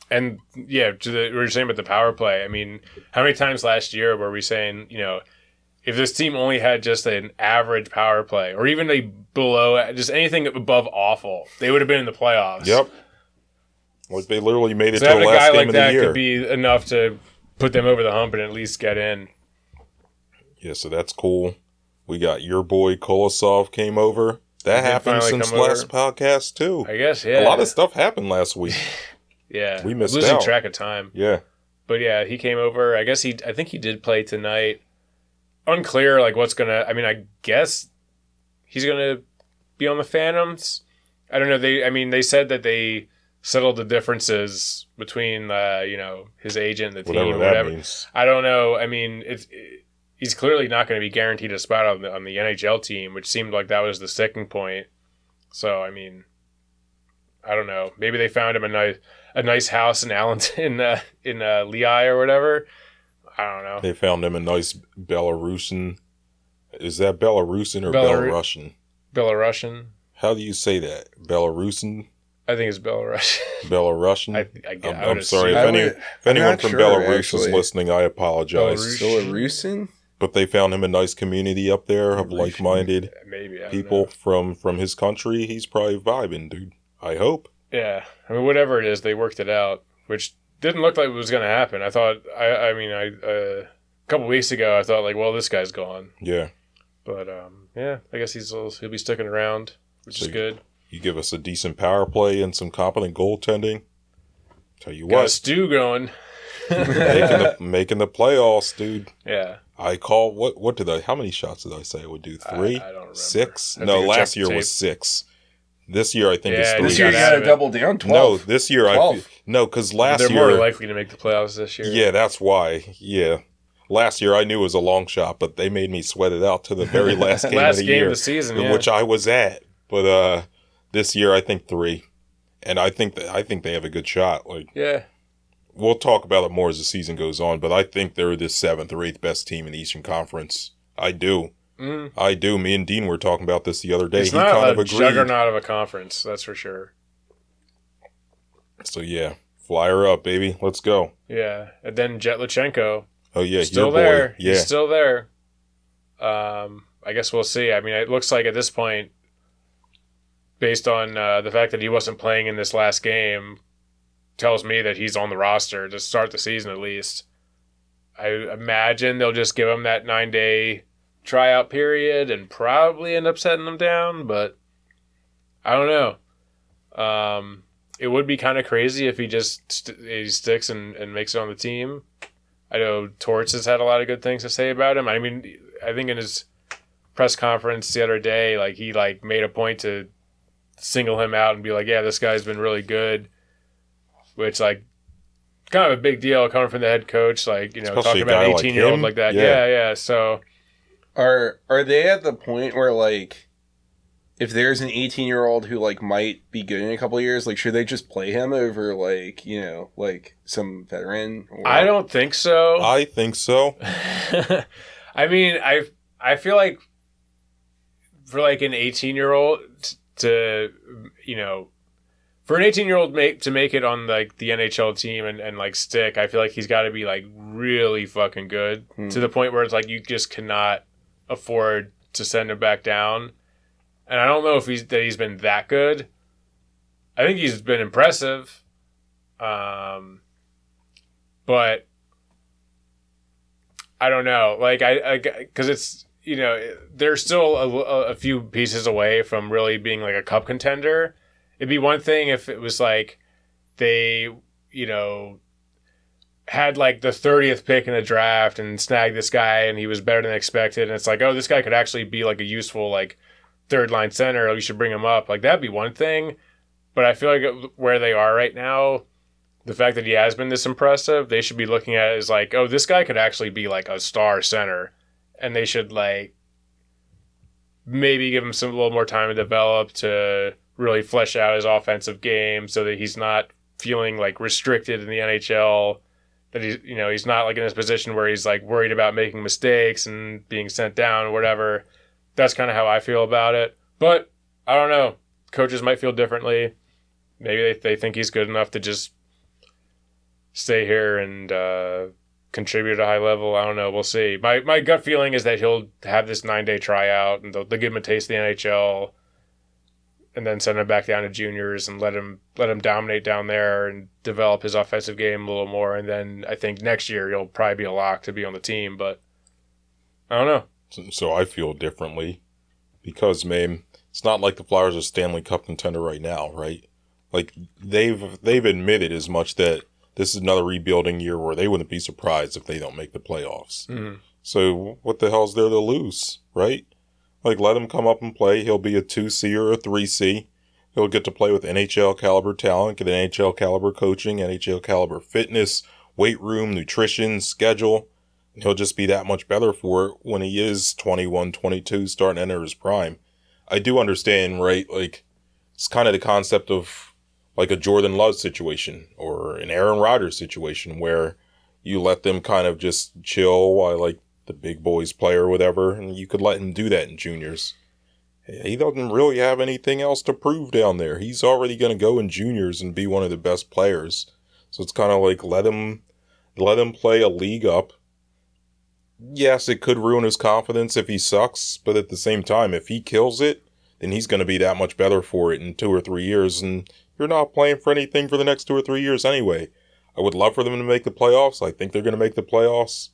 and yeah, to what you're saying about the power play. I mean, how many times last year were we saying, if this team only had just an average power play, or even a below, just anything above awful, they would have been in the playoffs. Yep. Like they literally made it so to the last having a guy game like of the that year. could be enough to put them over the hump and at least get in. Yeah, so that's cool. We got your boy Kolosov came over. That happened since last podcast too. I guess, yeah. A lot of stuff happened last week. Yeah. We missed losing out. track of time. Yeah. But yeah, he came over. I think he did play tonight. Unclear like what's gonna, I mean, I guess he's gonna be on the Phantoms. I don't know. They said that they settled the differences between his agent and the team or whatever. Means. I don't know. I mean, he's clearly not going to be guaranteed a spot on the NHL team, which seemed like that was the sticking point. So I mean, I don't know. Maybe they found him a nice house in Allenton in Lehigh or whatever. I don't know. They found him a nice Belarusian. Is that Belarusian or Belarusian? Belarusian. How do you say that? Belarusian? I think it's Belarusian. Belarusian? I'm sorry. If anyone from Belarus is listening, I apologize. Belarusian? But they found him a nice community up there of like-minded people from his country. He's probably vibing, dude. I hope. Yeah. I mean, whatever it is, they worked it out, which didn't look like it was going to happen. I thought, a couple weeks ago, I thought, like, well, this guy's gone. Yeah. But, I guess he'll be sticking around, which is good. You give us a decent power play and some competent goaltending. Tell you Got what. a stew going. making the playoffs, dude. Yeah. I call, how many shots did I say I would do? 3? I don't remember. 6? No, last year was 6. This year I think it's 3. This year you got to double down, 12. No, this year 12. Because last year... They're more likely to make the playoffs this year. Yeah, that's why. Yeah. Last year I knew it was a long shot, but they made me sweat it out to the very last game of the year. Of the season, which I was at. But this year I think 3. And I think they have a good shot. Like, yeah. We'll talk about it more as the season goes on, but I think they're the 7th or 8th best team in the Eastern Conference. I do. I do. Me and Dean were talking about this the other day. It's not kind of a juggernaut of a conference, that's for sure. So, yeah. Flyer up, baby. Let's go. Yeah. And then Jett Luchanko. Oh, yeah. Still your there. boy. Yeah. He's still there. I guess we'll see. I mean, it looks like at this point, based on the fact that he wasn't playing in this last game, tells me that he's on the roster to start the season at least. I imagine they'll just give him that 9-day tryout period and probably end up setting him down, but I don't know. It would be kind of crazy if he just he sticks and makes it on the team. I know Torts has had a lot of good things to say about him. I mean, I think in his press conference the other day, like he like made a point to single him out and be like, yeah, this guy's been really good, which like kind of a big deal coming from the head coach, like, you know, especially talking about an 18-year-old like that. Yeah. So are they at the point where, like, if there's an 18-year-old who, like, might be good in a couple of years, like, should they just play him over, like, you know, like some veteran? Or... I don't think so. I think so. I mean, I feel like for like an 18-year-old to, you know, for an 18-year-old to make it on like the NHL team and like stick, I feel like he's got to be like really fucking good to the point where it's like you just cannot afford to send him back down. And I don't know if he's been that good. I think he's been impressive, but I don't know. Like because it's, you know, they're still a few pieces away from really being like a cup contender. It'd be one thing if it was like they, you know, had like the 30th pick in the draft and snagged this guy and he was better than expected. And it's like, oh, this guy could actually be like a useful like third line center. You should bring him up. Like that'd be one thing. But I feel like where they are right now, the fact that he has been this impressive, they should be looking at it as like, oh, this guy could actually be like a star center. And they should like maybe give him a little more time to develop, to really flesh out his offensive game so that he's not feeling like restricted in the NHL, that he's not like in this position where he's like worried about making mistakes and being sent down or whatever. That's kind of how I feel about it. But I don't know. Coaches might feel differently. Maybe they think he's good enough to just stay here and contribute at a high level. I don't know. We'll see. My gut feeling is that he'll have this 9-day tryout and they'll give him a taste of the NHL and then send him back down to juniors and let him dominate down there and develop his offensive game a little more. And then I think next year he'll probably be a lock to be on the team. But I don't know. So I feel differently because, man, it's not like the Flyers are Stanley Cup contender right now, right? Like they've admitted as much that this is another rebuilding year where they wouldn't be surprised if they don't make the playoffs. Mm-hmm. So what the hell's there to lose, right? Like, let him come up and play. He'll be a 2C or a 3C. He'll get to play with NHL caliber talent, get NHL caliber coaching, NHL caliber fitness, weight room, nutrition, schedule. And he'll just be that much better for it when he is 21, 22, starting to enter his prime. I do understand, right? Like, it's kind of the concept of like a Jordan Love situation or an Aaron Rodgers situation where you let them kind of just chill while like the big boys play or whatever, and you could let him do that in juniors. He doesn't really have anything else to prove down there. He's already going to go in juniors and be one of the best players. So it's kind of like let him play a league up. Yes, it could ruin his confidence if he sucks, but at the same time, if he kills it, then he's going to be that much better for it in 2 or 3 years, and you're not playing for anything for the next 2 or 3 years anyway. I would love for them to make the playoffs. I think they're going to make the playoffs.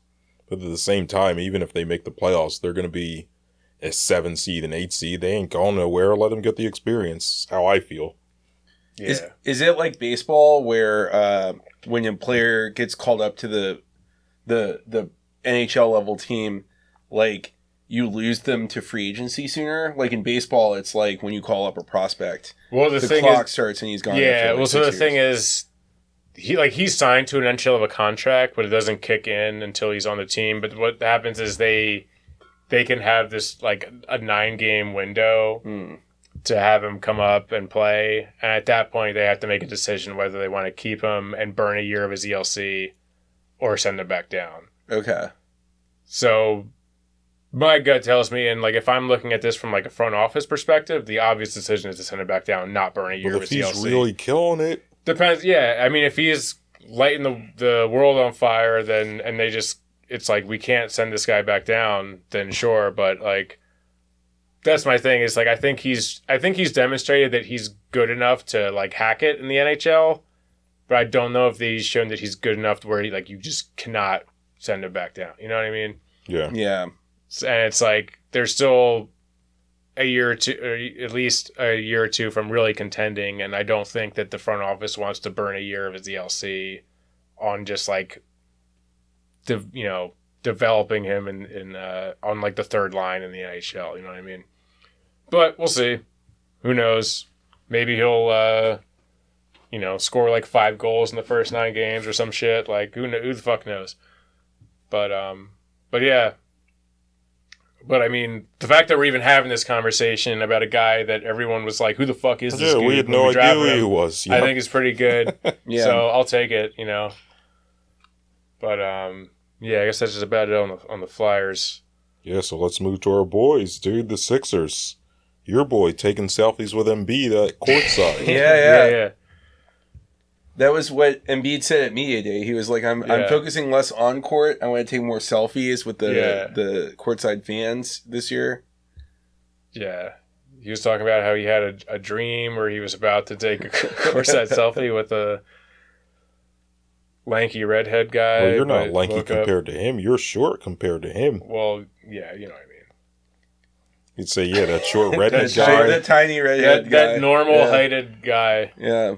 But at the same time, even if they make the playoffs, they're going to be a 7 seed and 8 seed. They ain't going nowhere. Let them get the experience. How I feel. Yeah. Is it like baseball where when a player gets called up to the NHL level team, like you lose them to free agency sooner? Like in baseball, it's like when you call up a prospect, the clock starts and he's gone. Yeah. Well, so the thing is, he's signed to an NHL of a contract, but it doesn't kick in until he's on the team. But what happens is they can have this like a 9-game window to have him come up and play, and at that point they have to make a decision whether they want to keep him and burn a year of his ELC or send him back down. Okay. So My gut tells me, and like if I'm looking at this from like a front office perspective, the obvious decision is to send him back down and not burn a year But with if TLC. he's really killing it, depends. Yeah, I mean, if he's lighting the world on fire, then and they just it's like we can't send this guy back down, then sure. But like that's my thing is like I think he's demonstrated that he's good enough to like hack it in the NHL, but I don't know if he's shown that he's good enough to where he like you just cannot send him back down. You know what I mean? yeah. And it's like there's still a year or two, or at least a year or two from really contending, and I don't think that the front office wants to burn a year of his DLC on just like, developing him in on like the third line in the NHL. You know what I mean? But we'll see. Who knows? Maybe he'll score like 5 goals in the first 9 games or some shit. Like who the fuck knows? But yeah. But I mean, the fact that we're even having this conversation about a guy that everyone was like, "Who the fuck is this?" Yeah, we had no idea who he was. I think it's pretty good. Yeah. So I'll take it. But yeah, I guess that's just about it on the Flyers. Yeah, so let's move to our boys, dude. The Sixers. Your boy taking selfies with Embiid at courtside. Yeah. That was what Embiid said at Media Day. He was like, I'm focusing less on court. I want to take more selfies with the courtside fans this year. Yeah. He was talking about how he had a dream where he was about to take a courtside selfie with a lanky redhead guy. Well, you're not lanky compared to him. You're short compared to him. Well, yeah, you know what I mean. You'd say, yeah, that short redhead guy. That tiny redhead guy. That normal-heighted guy. Yeah.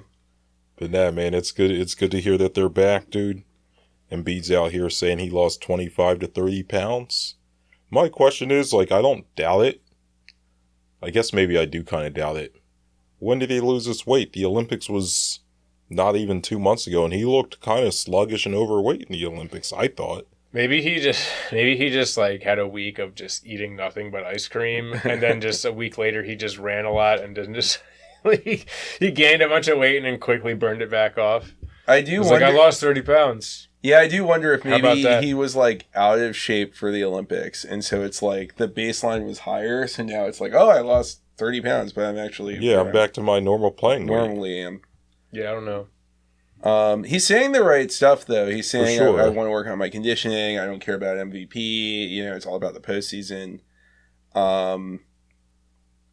But nah, man, it's good. It's good to hear that they're back, dude. Embiid's out here saying he lost 25 to 30 pounds. My question is, like, I don't doubt it. I guess maybe I do kind of doubt it. When did he lose his weight? The Olympics was not even 2 months ago, and he looked kind of sluggish and overweight in the Olympics, I thought. Maybe he just like had a week of just eating nothing but ice cream, and then just a week later he just ran a lot and didn't just he gained a bunch of weight and then quickly burned it back off. I do wonder. Like I lost 30 pounds. Yeah, I do wonder if maybe he was like out of shape for the Olympics, and so it's like the baseline was higher, so now it's like, oh, I lost 30 pounds, but I'm actually I'm back to my normal playing weight. Normally am. Yeah, I don't know. He's saying the right stuff though. He's saying sure. I want to work on my conditioning. I don't care about MVP. It's all about the postseason.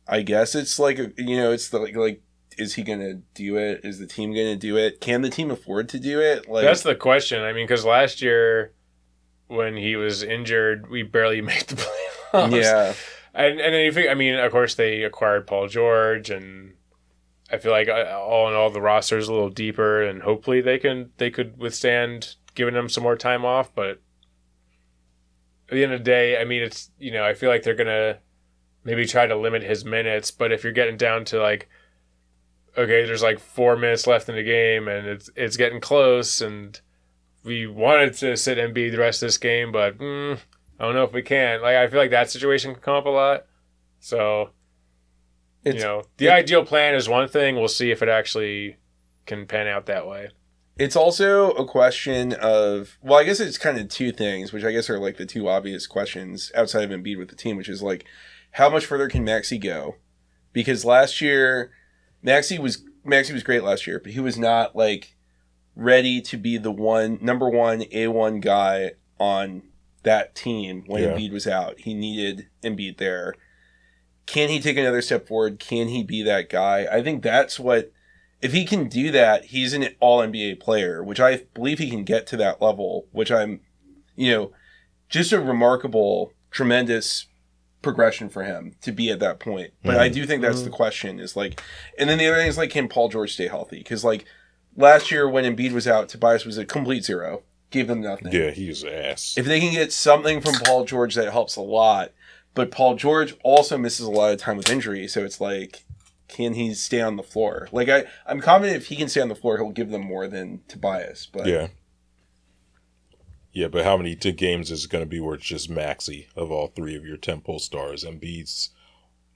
I guess it's like it's like is he gonna do it? Is the team gonna do it? Can the team afford to do it? Like that's the question. I mean, because last year when he was injured, we barely made the playoffs. Yeah, and then you think, I mean, of course they acquired Paul George, and I feel like all in all the roster is a little deeper, and hopefully they could withstand giving him some more time off. But at the end of the day, I mean, it's I feel like they're gonna maybe try to limit his minutes, but if you're getting down to like, okay, there's like 4 minutes left in the game and it's getting close, and we wanted to sit Embiid the rest of this game, but I don't know if we can. Like, I feel like that situation can come up a lot. So, the ideal plan is one thing. We'll see if it actually can pan out that way. It's also a question of, well, I guess it's kind of 2 things, which I guess are like the 2 obvious questions outside of Embiid with the team, which is like, how much further can Maxey go? Because last year, Maxey was great last year, but he was not like ready to be the number one A1 guy on that team when Embiid was out. He needed Embiid there. Can he take another step forward? Can he be that guy? I think that's what, if he can do that, he's an all-NBA player, which I believe he can get to that level, which I'm, just a remarkable, tremendous progression for him to be at that point. But I do think that's the question is like, and then the other thing is like, can Paul George stay healthy? Because like last year when Embiid was out, Tobias was a complete zero, gave them nothing. Yeah, he's ass. If they can get something from Paul George, that helps a lot. But Paul George also misses a lot of time with injury, so it's like, can he stay on the floor? Like I'm confident if he can stay on the floor, he'll give them more than Tobias. But yeah, but how many games is it going to be where it's just Maxey of all 3 of your tentpole stars? Embiid's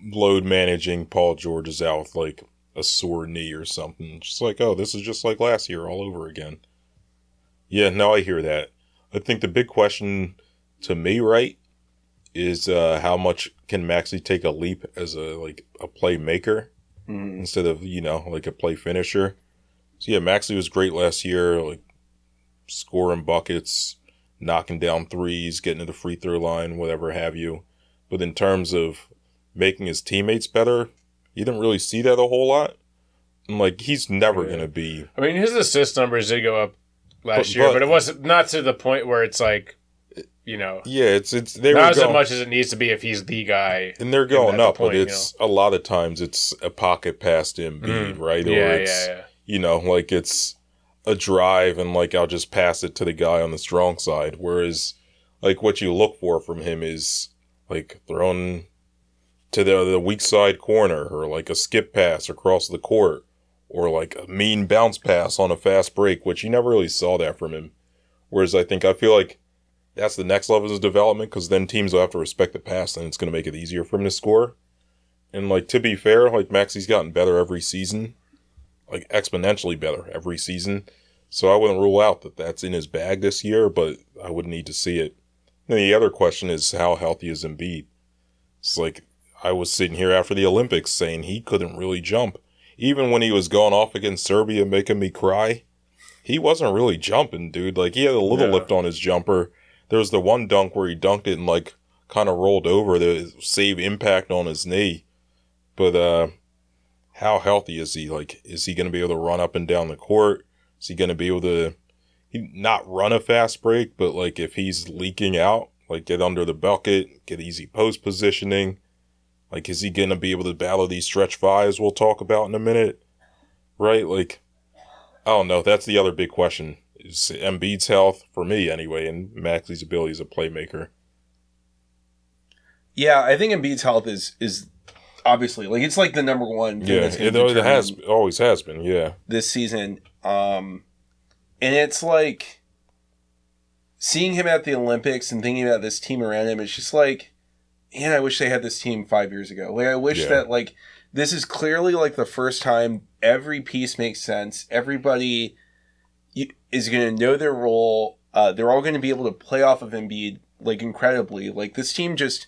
load managing, Paul George is out with like a sore knee or something. Just like, oh, this is just like last year all over again. Yeah, no, I hear that. I think the big question to me, right, is how much can Maxey take a leap as a playmaker instead of, like a play finisher. So yeah, Maxey was great last year, like scoring buckets, knocking down threes, getting to the free throw line, whatever have you. But in terms of making his teammates better, you didn't really see that a whole lot. And like, he's never going to be... I mean, his assist numbers did go up last year, but it wasn't not to the point where it's like, Yeah, it's they not were as going, much as it needs to be if he's the guy. And they're going up, point, but it's a lot of times it's a pocket pass to Embiid, right? Or it's, like it's a drive and like I'll just pass it to the guy on the strong side. Whereas like what you look for from him is like throwing to the weak side corner or like a skip pass across the court or like a mean bounce pass on a fast break, which you never really saw that from him. Whereas I feel like that's the next level of his development because then teams will have to respect the pass and it's going to make it easier for him to score. And like, to be fair, like Maxey's gotten better every season, like exponentially better every season. So I wouldn't rule out that that's in his bag this year, but I would need to see it. And the other question is how healthy is Embiid? It's like, I was sitting here after the Olympics saying he couldn't really jump. Even when he was going off against Serbia making me cry, he wasn't really jumping, dude. Like, he had a little lift on his jumper. There was the one dunk where he dunked it and, like, kind of rolled over to save impact on his knee. But how healthy is he? Like, is he going to be able to run up and down the court? Is he going to be able to not run a fast break, but, like, if he's leaking out, like, get under the bucket, get easy post positioning? Like, is he going to be able to battle these stretch fives we'll talk about in a minute? Right? Like, I don't know. That's the other big question. Is Embiid's health, for me anyway, and Maxey's ability as a playmaker. Yeah, I think Embiid's health is obviously, like, it's like the number one thing that's going to always has been, yeah. This season. And it's like, seeing him at the Olympics and thinking about this team around him, it's just like, man, I wish they had this team 5 years ago. Like, I wish that, like, this is clearly, like, the first time every piece makes sense. Everybody is going to know their role. They're all going to be able to play off of Embiid, like, incredibly. Like, this team just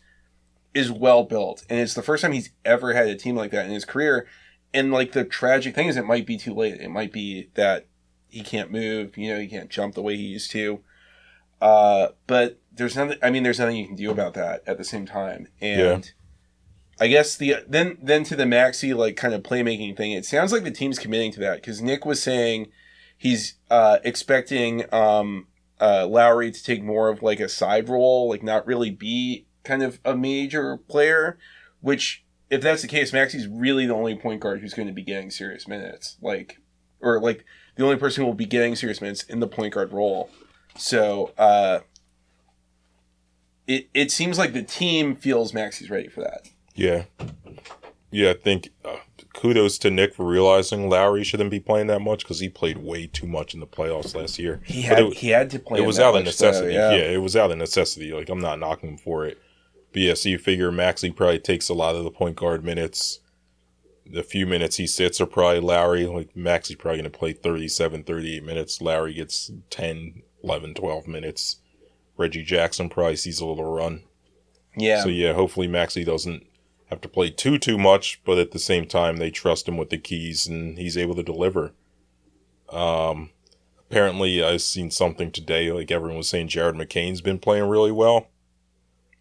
is well built. And it's the first time he's ever had a team like that in his career. And, like, the tragic thing is it might be too late. It might be that he can't move. He can't jump the way he used to. But there's nothing you can do about that at the same time. And I guess then to the Maxey, like, kind of playmaking thing, it sounds like the team's committing to that because Nick was saying he's expecting Lowry to take more of like a side role, like not really be kind of a major player, which if that's the case, Maxey's really the only point guard who's going to be getting serious minutes, the only person who will be getting serious minutes in the point guard role. So it seems like the team feels Maxey's ready for that. Yeah. Yeah, I think kudos to Nick for realizing Lowry shouldn't be playing that much because he played way too much in the playoffs last year. He had to play. It was out of necessity. It was out of necessity. Like, I'm not knocking him for it. But yeah, so you figure Maxey probably takes a lot of the point guard minutes. The few minutes he sits are probably Lowry. Like, Maxey's probably going to play 37, 38 minutes. Lowry gets 10, 11, 12 minutes. Reggie Jackson probably sees a little run. Yeah. So yeah, hopefully Maxey doesn't have to play too much, but at the same time they trust him with the keys and he's able to deliver. Apparently I've seen something today, like everyone was saying Jared McCain's been playing really well.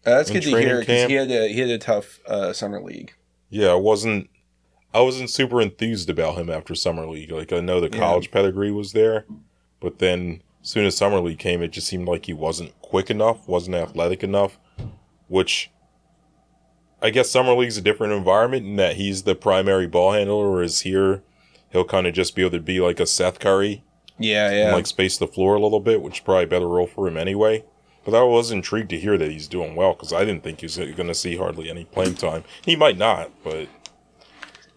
That's good to hear because he had a tough summer league. Yeah, I wasn't super enthused about him after summer league. Like, I know the college pedigree was there, but then as soon as summer league came, it just seemed like he wasn't quick enough, wasn't athletic enough, which I guess summer league's a different environment in that he's the primary ball handler, whereas here he'll kind of just be able to be like a Seth Curry. Yeah. And like space the floor a little bit, which is probably a better role for him anyway. But I was intrigued to hear that he's doing well because I didn't think he was going to see hardly any playing time. He might not, but...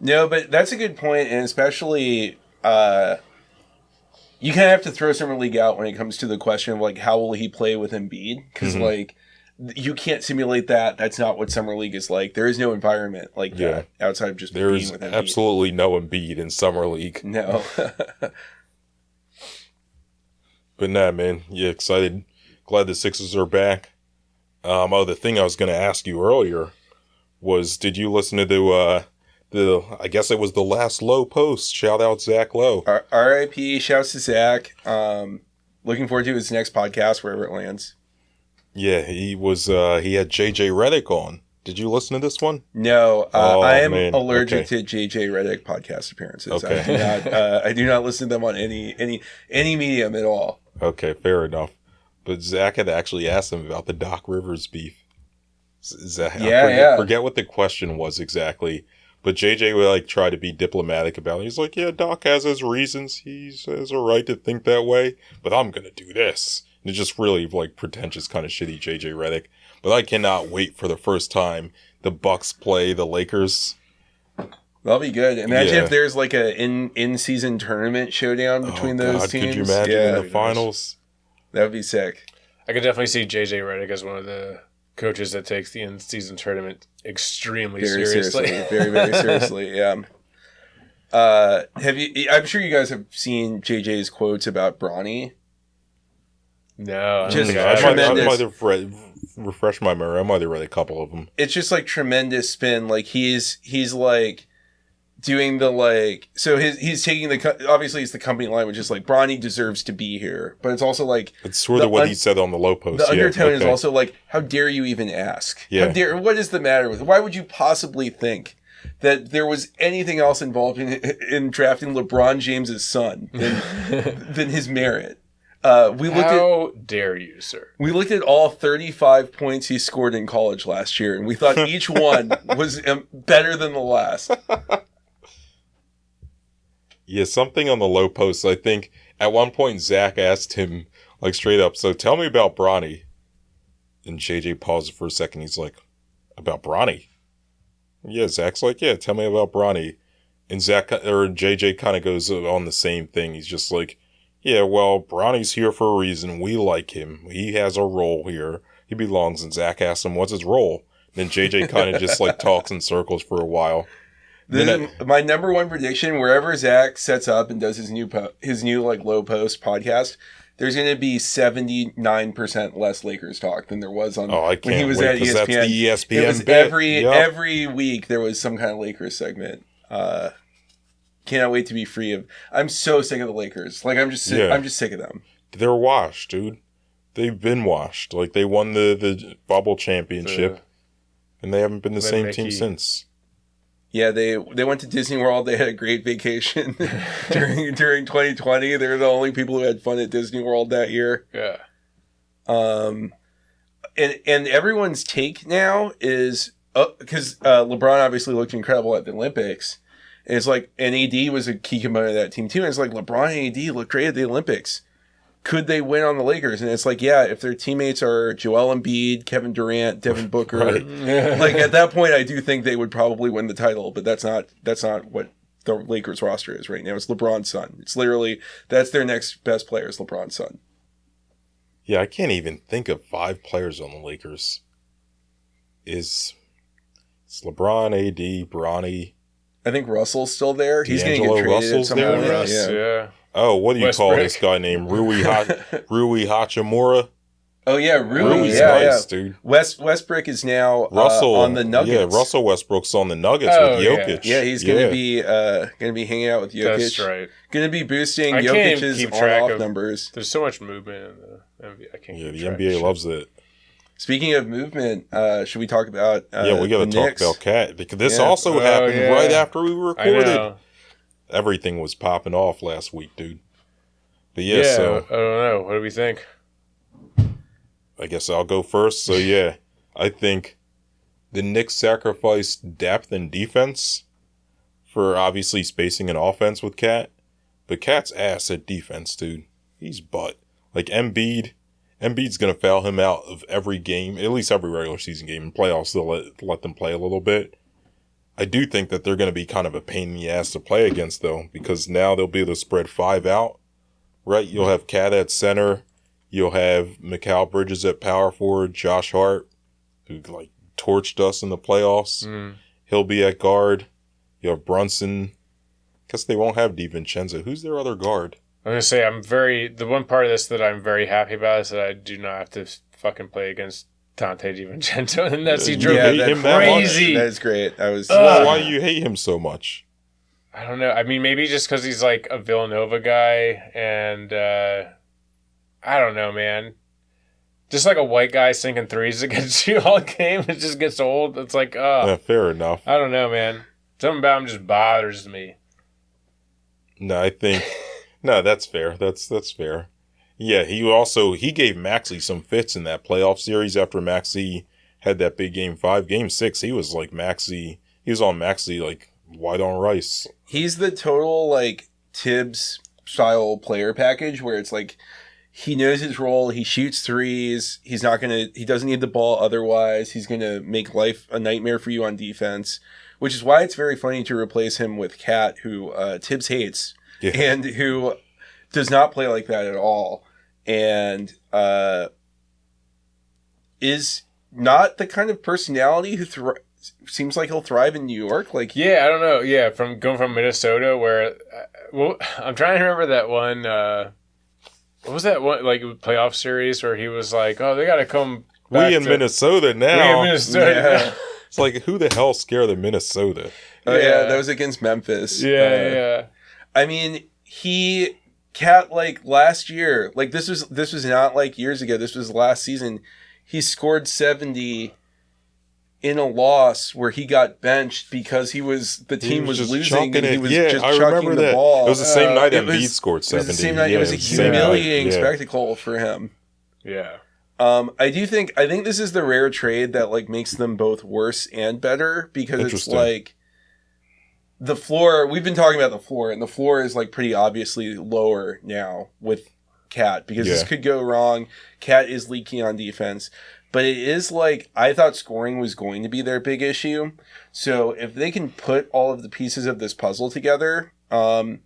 No, but that's a good point, and especially... you kind of have to throw Summer League out when it comes to the question of, like, how will he play with Embiid? Because, like, you can't simulate that. That's not what Summer League is like. There is no environment like that outside of just being with Embiid. There's absolutely no Embiid in Summer League. No. But nah, man. Yeah, excited. Glad the Sixers are back. The thing I was going to ask you earlier was, did you listen to I guess it was the last Low post? Shout out Zach Lowe. R.I.P. Shouts to Zach. Looking forward to his next podcast, wherever it lands. Yeah, he was. He had JJ Redick on. Did you listen to this one? No, I am allergic to JJ Redick podcast appearances. Okay. I do not listen to them on any medium at all. Okay, fair enough. But Zach had actually asked him about the Doc Rivers beef. I forget what the question was exactly. But JJ would try to be diplomatic about it. He's like, yeah, Doc has his reasons. He has a right to think that way. But I'm going to do this. And it's just really pretentious kind of shitty JJ Redick. But I cannot wait for the first time the Bucs play the Lakers. That'll be good. Imagine if there's a in-season tournament showdown between those teams. Could you imagine in the finals? That would be sick. I could definitely see JJ Redick as one of the coaches that takes the in-season tournament extremely seriously. Very, very seriously, yeah. I'm sure you guys have seen JJ's quotes about Bronny. No. I might have refreshed my memory. I might have read a couple of them. It's just tremendous spin. He's doing so he's taking obviously it's the company line, which is Bronny deserves to be here, but it's also it's sort of what he said on the Low post. The undertone is also how dare you even ask? Yeah. What is the matter with it? Why would you possibly think that there was anything else involved in drafting LeBron James's son than his merit? How dare you, sir? We looked at all 35 points he scored in college last year, and we thought each one was better than the last. Yeah, something on the Low post. I think at one point Zach asked him straight up, so tell me about Bronny. And JJ paused for a second. He's like, about Bronny? Yeah, Zach's like, yeah, tell me about Bronny. And JJ kind of goes on the same thing. He's just like, yeah, well, Bronny's here for a reason. We like him. He has a role here. He belongs. And Zach asks him, what's his role? Then JJ kind of just talks in circles for a while. This is my number one prediction. Wherever Zach sets up and does his new Low post podcast, there's going to be 79% less Lakers talk than there was on when he was at ESPN. That's the ESPN it was bit. Every week there was some kind of Lakers segment. Cannot wait to be free of. I'm so sick of the Lakers. I'm just sick of them. They're washed, dude. They've been washed. They won the bubble championship, and they haven't been the same team since. Yeah, they went to Disney World. They had a great vacation during 2020. They were the only people who had fun at Disney World that year. Yeah. And everyone's take now is because LeBron obviously looked incredible at the Olympics. And it's and AD was a key component of that team too. And it's LeBron and AD looked great at the Olympics. Could they win on the Lakers? And it's if their teammates are Joel Embiid, Kevin Durant, Devin Booker, right. At that point, I do think they would probably win the title. But that's not what the Lakers roster is right now. It's LeBron's son. It's literally that's their next best player is LeBron's son. Yeah, I can't even think of 5 players on the Lakers. It's LeBron, AD, Bronny. I think Russell's still there. He's going to get traded. Russell's there. Yeah. Oh, what do you call this guy named Rui Hachimura? Oh yeah, Rui's nice, dude. Westbrook is now on the Nuggets. Yeah, Russell Westbrook's on the Nuggets with Jokic. Yeah, he's going to be hanging out with Jokic. That's right. Going to be boosting Jokic's on-off numbers. There's so much movement in the NBA. I can't keep track. The NBA loves it. Speaking of movement, should we talk about we got to talk about Cat, because this also happened right after we recorded. Everything was popping off last week, dude. But so I don't know. What do we think? I guess I'll go first. So I think the Knicks sacrificed depth and defense for obviously spacing an offense with Cat. But Cat's ass at defense, dude. He's butt. Embiid's going to foul him out of every game, at least every regular season game. In playoffs, they'll let them play a little bit. I do think that they're going to be kind of a pain in the ass to play against, though, because now they'll be able to spread 5 out, right? You'll have Cat at center. You'll have Mikal Bridges at power forward. Josh Hart, who torched us in the playoffs. He'll be at guard. You have Brunson. Guess they won't have DiVincenzo. Who's their other guard? I'm going to say the one part of this that I'm very happy about is that I do not have to fucking play against Dante DiVincenzo in that. He drove him crazy. That is great. Why do you hate him so much? I don't know. I mean, maybe just because he's like a Villanova guy, and I don't know, man. Just like a white guy sinking threes against you all game, it just gets old. It's like, fair enough. I don't know, man. Something about him just bothers me. No, I think that's fair. That's fair. Yeah, he gave Maxey some fits in that playoff series after Maxey had that big game 5. Game 6, he was like Maxey. He was on Maxey like white on rice. He's the total like Tibbs style player package where it's like he knows his role. He shoots threes. He doesn't need the ball otherwise. He's gonna make life a nightmare for you on defense, which is why it's very funny to replace him with Cat, who Tibbs hates and who does not play like that at all, and is not the kind of personality who seems like he'll thrive in New York. Like, yeah, I don't know. Yeah, from going from Minnesota, where I'm trying to remember that one. What was that one like playoff series where he was like, "Oh, they got to come." Minnesota now. We in Minnesota now. It's like, who the hell scared of Minnesota? Oh yeah, that was against Memphis. Yeah. I mean, Cat like last year, like this was not like years ago. This was last season. He scored 70 in a loss where he got benched because the team was losing and he was just chucking the ball. It was the same night Embiid scored 70. It was the same night. It was a humiliating spectacle for him. Yeah. I think this is the rare trade that like makes them both worse and better because it's like the floor. We've been talking about the floor, and the floor is like pretty obviously lower now with Cat because this could go wrong. Cat is leaky on defense, but it is like I thought scoring was going to be their big issue. So if they can put all of the pieces of this puzzle together, and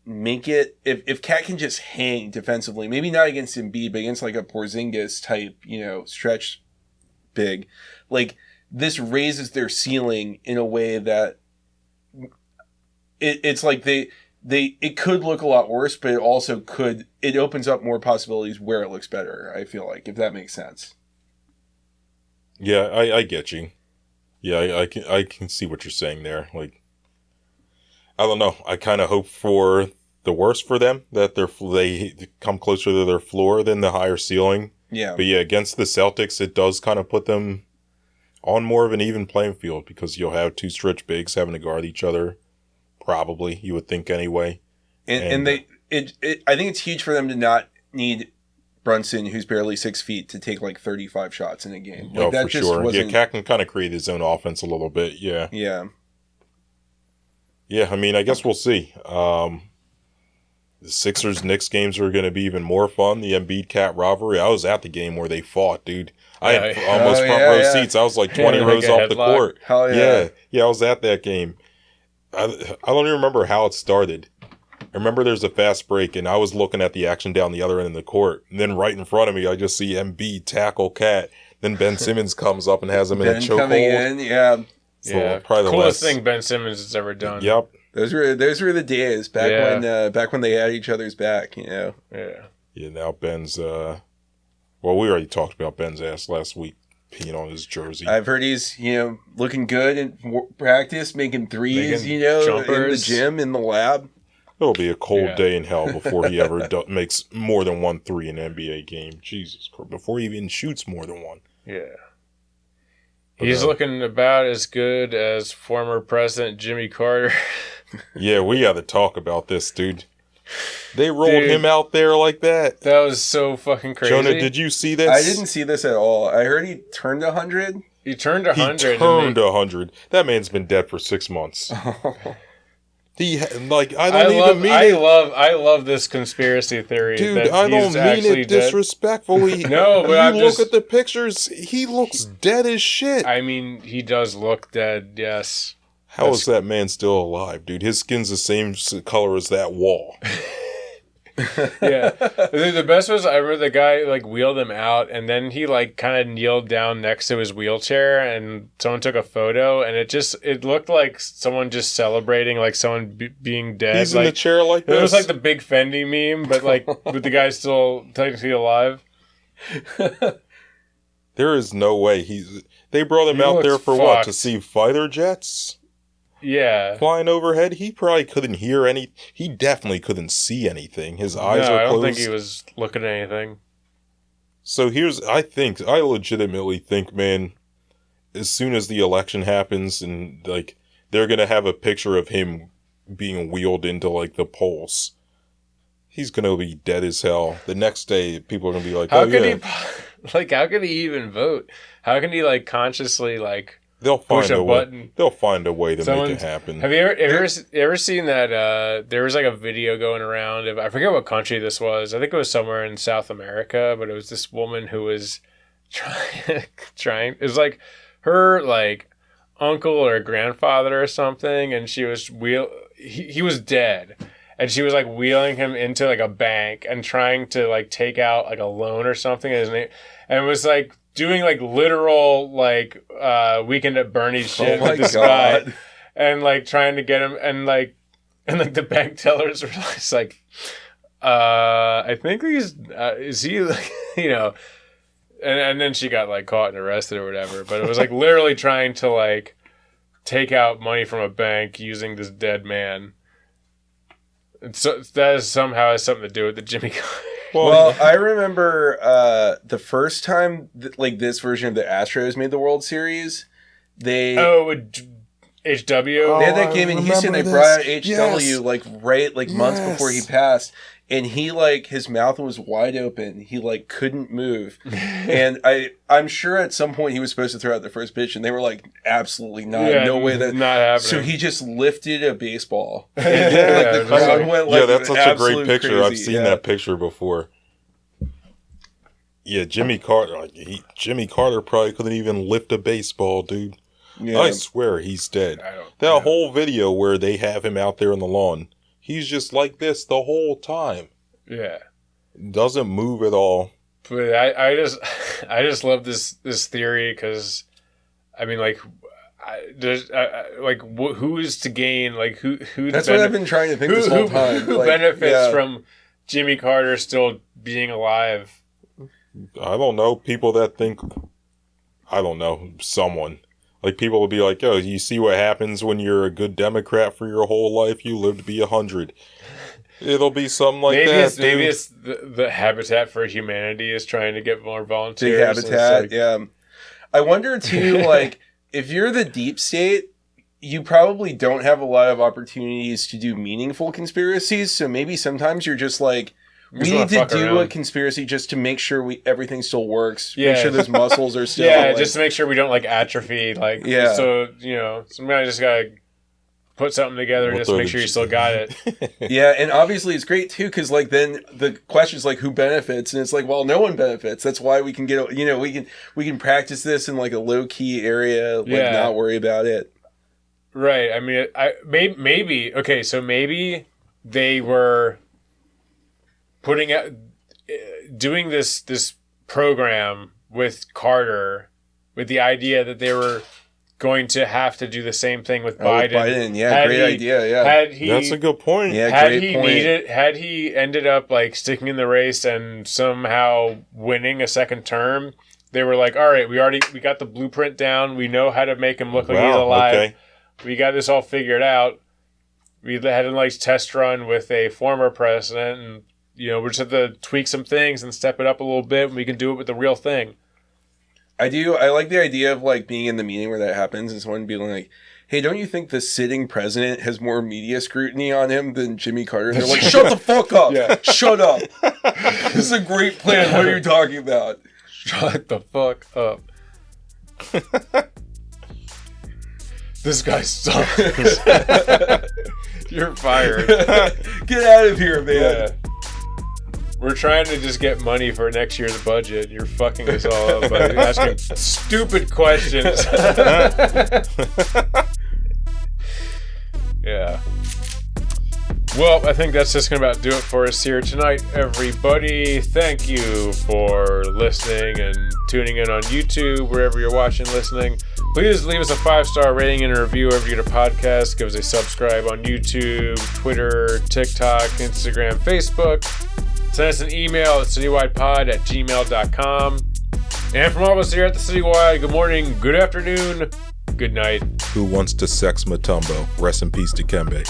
make it if Cat can just hang defensively, maybe not against Embiid, but against like a Porzingis type, stretch big, like this raises their ceiling in a way that it's like it could look a lot worse, but it opens up more possibilities where it looks better. I feel like, if that makes sense. Yeah, I get you. Yeah, I can see what you're saying there. Like, I don't know. I kind of hope for the worst for them, that they come closer to their floor than the higher ceiling. Yeah. But yeah, against the Celtics, it does kind of put them on more of an even playing field because you'll have two stretch bigs having to guard each other. Probably, you would think anyway. And I think it's huge for them to not need Brunson, who's barely 6 feet, to take like 35 shots in a game. Like, that for just sure. wasn't... Yeah, Cat can kind of create his own offense a little bit. Yeah. Yeah. Yeah, I mean, I guess we'll see. The Sixers-Knicks games are going to be even more fun. The Embiid-Cat rivalry. I was at the game where they fought, dude. I had almost front row seats. I was like 20 rows off the court. Hell yeah. Yeah, I was at that game. I don't even remember how it started. I remember there's a fast break, and I was looking at the action down the other end of the court. And then right in front of me, I just see Embiid tackle Cat. Then Ben Simmons comes up and has him in a chokehold. coming in, yeah. So probably the coolest thing Ben Simmons has ever done. Yep. Those were the days back when they had each other's back, Yeah. Yeah, now Ben's well, we already talked about Ben's ass last week, peeing on his jersey. I've heard he's, looking good in practice, making threes, jumpers. in the gym, in the lab. It'll be a cold day in hell before he ever makes more than 1 3 in an NBA game. Jesus Christ. Before he even shoots more than one. Yeah. He's looking about as good as former President Jimmy Carter. Yeah, we got to talk about this, dude. They rolled him out there like that. That was so fucking crazy. Jonah, did you see this? I didn't see this at all. I heard he turned 100. He turned 100. He turned 100. That man's been dead for 6 months. I love this conspiracy theory. Dude, I don't mean it disrespectfully. No, but you look at the pictures, he looks dead as shit. I mean, he does look dead, yes. How is that man still alive, dude? His skin's the same color as that wall. Yeah. The best was, I remember the guy, wheeled him out, and then he, kind of kneeled down next to his wheelchair, and someone took a photo, and it looked like someone just celebrating, someone being dead. He's in the chair like this? It was like the Big Fendi meme, but, with the guy still technically alive. There is no way they brought him out there for fucked. what? To see fighter jets? Yeah. Flying overhead? He probably couldn't hear he definitely couldn't see anything. His eyes are closed. I don't think he was looking at anything. So I legitimately think, man, as soon as the election happens and, like, they're gonna have a picture of him being wheeled into, like, the polls, he's gonna be dead as hell. The next day, people are gonna be like, how could he even vote? How can he, like, consciously, like, push a button? They'll find a way to make it happen. Have you ever seen that, there was, like, a video going around I forget what country this was. I think it was somewhere in South America, but it was this woman who was trying, it was, like, her, like, uncle or grandfather or something, and she was he was dead. And she was, like, wheeling him into, like, a bank and trying to, like, take out, like, a loan or something. And was, like, doing, like, literal, like, Weekend at Bernie's shit with this guy. And, like, trying to get him. And the bank tellers were just like, I think is he, like, you know. And then she got, like, caught and arrested or whatever. But it was, like, literally trying to, like, take out money from a bank using this dead man. So that somehow has something to do with the Jimmy Carter. Well, I remember the first time like this version of the Astros made the World Series. HW. They had that game in Houston. They brought out HW months before he passed, and he his mouth was wide open. He couldn't move, and I'm sure at some point he was supposed to throw out the first pitch, and they were like, absolutely not, no way that not happening. So he just lifted a baseball. And, the crowd went that's such a great picture. Crazy. I've seen that picture before. Yeah, Jimmy Carter probably couldn't even lift a baseball, dude. Yeah. I swear he's dead. That whole video where they have him out there on the lawn, he's just like this the whole time. Yeah. Doesn't move at all. But I just love this theory because, I mean, who is to gain? Like, who? That's what I've been trying to think this whole time. Who benefits from Jimmy Carter still being alive? I don't know. People that think, I don't know, someone. Like, people will be like, oh, you see what happens when you're a good Democrat for your whole life? You live to be 100. It'll be something like that. Maybe it's the Habitat for Humanity is trying to get more volunteers. Big Habitat, yeah. I wonder, too, if you're the deep state, you probably don't have a lot of opportunities to do meaningful conspiracies. So maybe sometimes you're just like, we need to do a conspiracy just to make sure everything still works. Yeah. Make sure those muscles are still... Yeah, just to make sure we don't, atrophy. So, somebody just got to put something together just to make sure you still got it. Yeah, and obviously it's great, too, because, then the question's, who benefits? And it's well, no one benefits. That's why we can get... we can practice this in, a low-key area, not worry about it. Right. I mean, maybe... Okay, so maybe they were... doing this program with Carter with the idea that they were going to have to do the same thing with Biden. Biden, yeah, great idea, yeah. That's a good point. Yeah, had he ended up sticking in the race and somehow winning a second term, they were like, all right, we got the blueprint down. We know how to make him look like he's alive. Okay. We got this all figured out. We had a test run with a former president, and we just have to tweak some things and step it up a little bit, and we can do it with the real thing. I do. I like the idea of being in the meeting where that happens and someone being like, hey, don't you think the sitting president has more media scrutiny on him than Jimmy Carter? And they're like, shut the fuck up. Yeah. Shut up. This is a great plan. What are you talking about? Shut the fuck up. This guy sucks. You're fired. Get out of here, man. Yeah. We're trying to just get money for next year's budget. You're fucking us all up by asking stupid questions. Yeah. Well, I think that's just going to about do it for us here tonight, everybody. Thank you for listening and tuning in on YouTube, wherever you're watching, listening. Please leave us a 5-star rating and a review wherever you get a podcast. Give us a subscribe on YouTube, Twitter, TikTok, Instagram, Facebook. Send us an email at citywidepod@gmail.com. And from all of us here at the Citywide, good morning, good afternoon, good night. Who wants to sex Mutombo? Rest in peace to Kembe.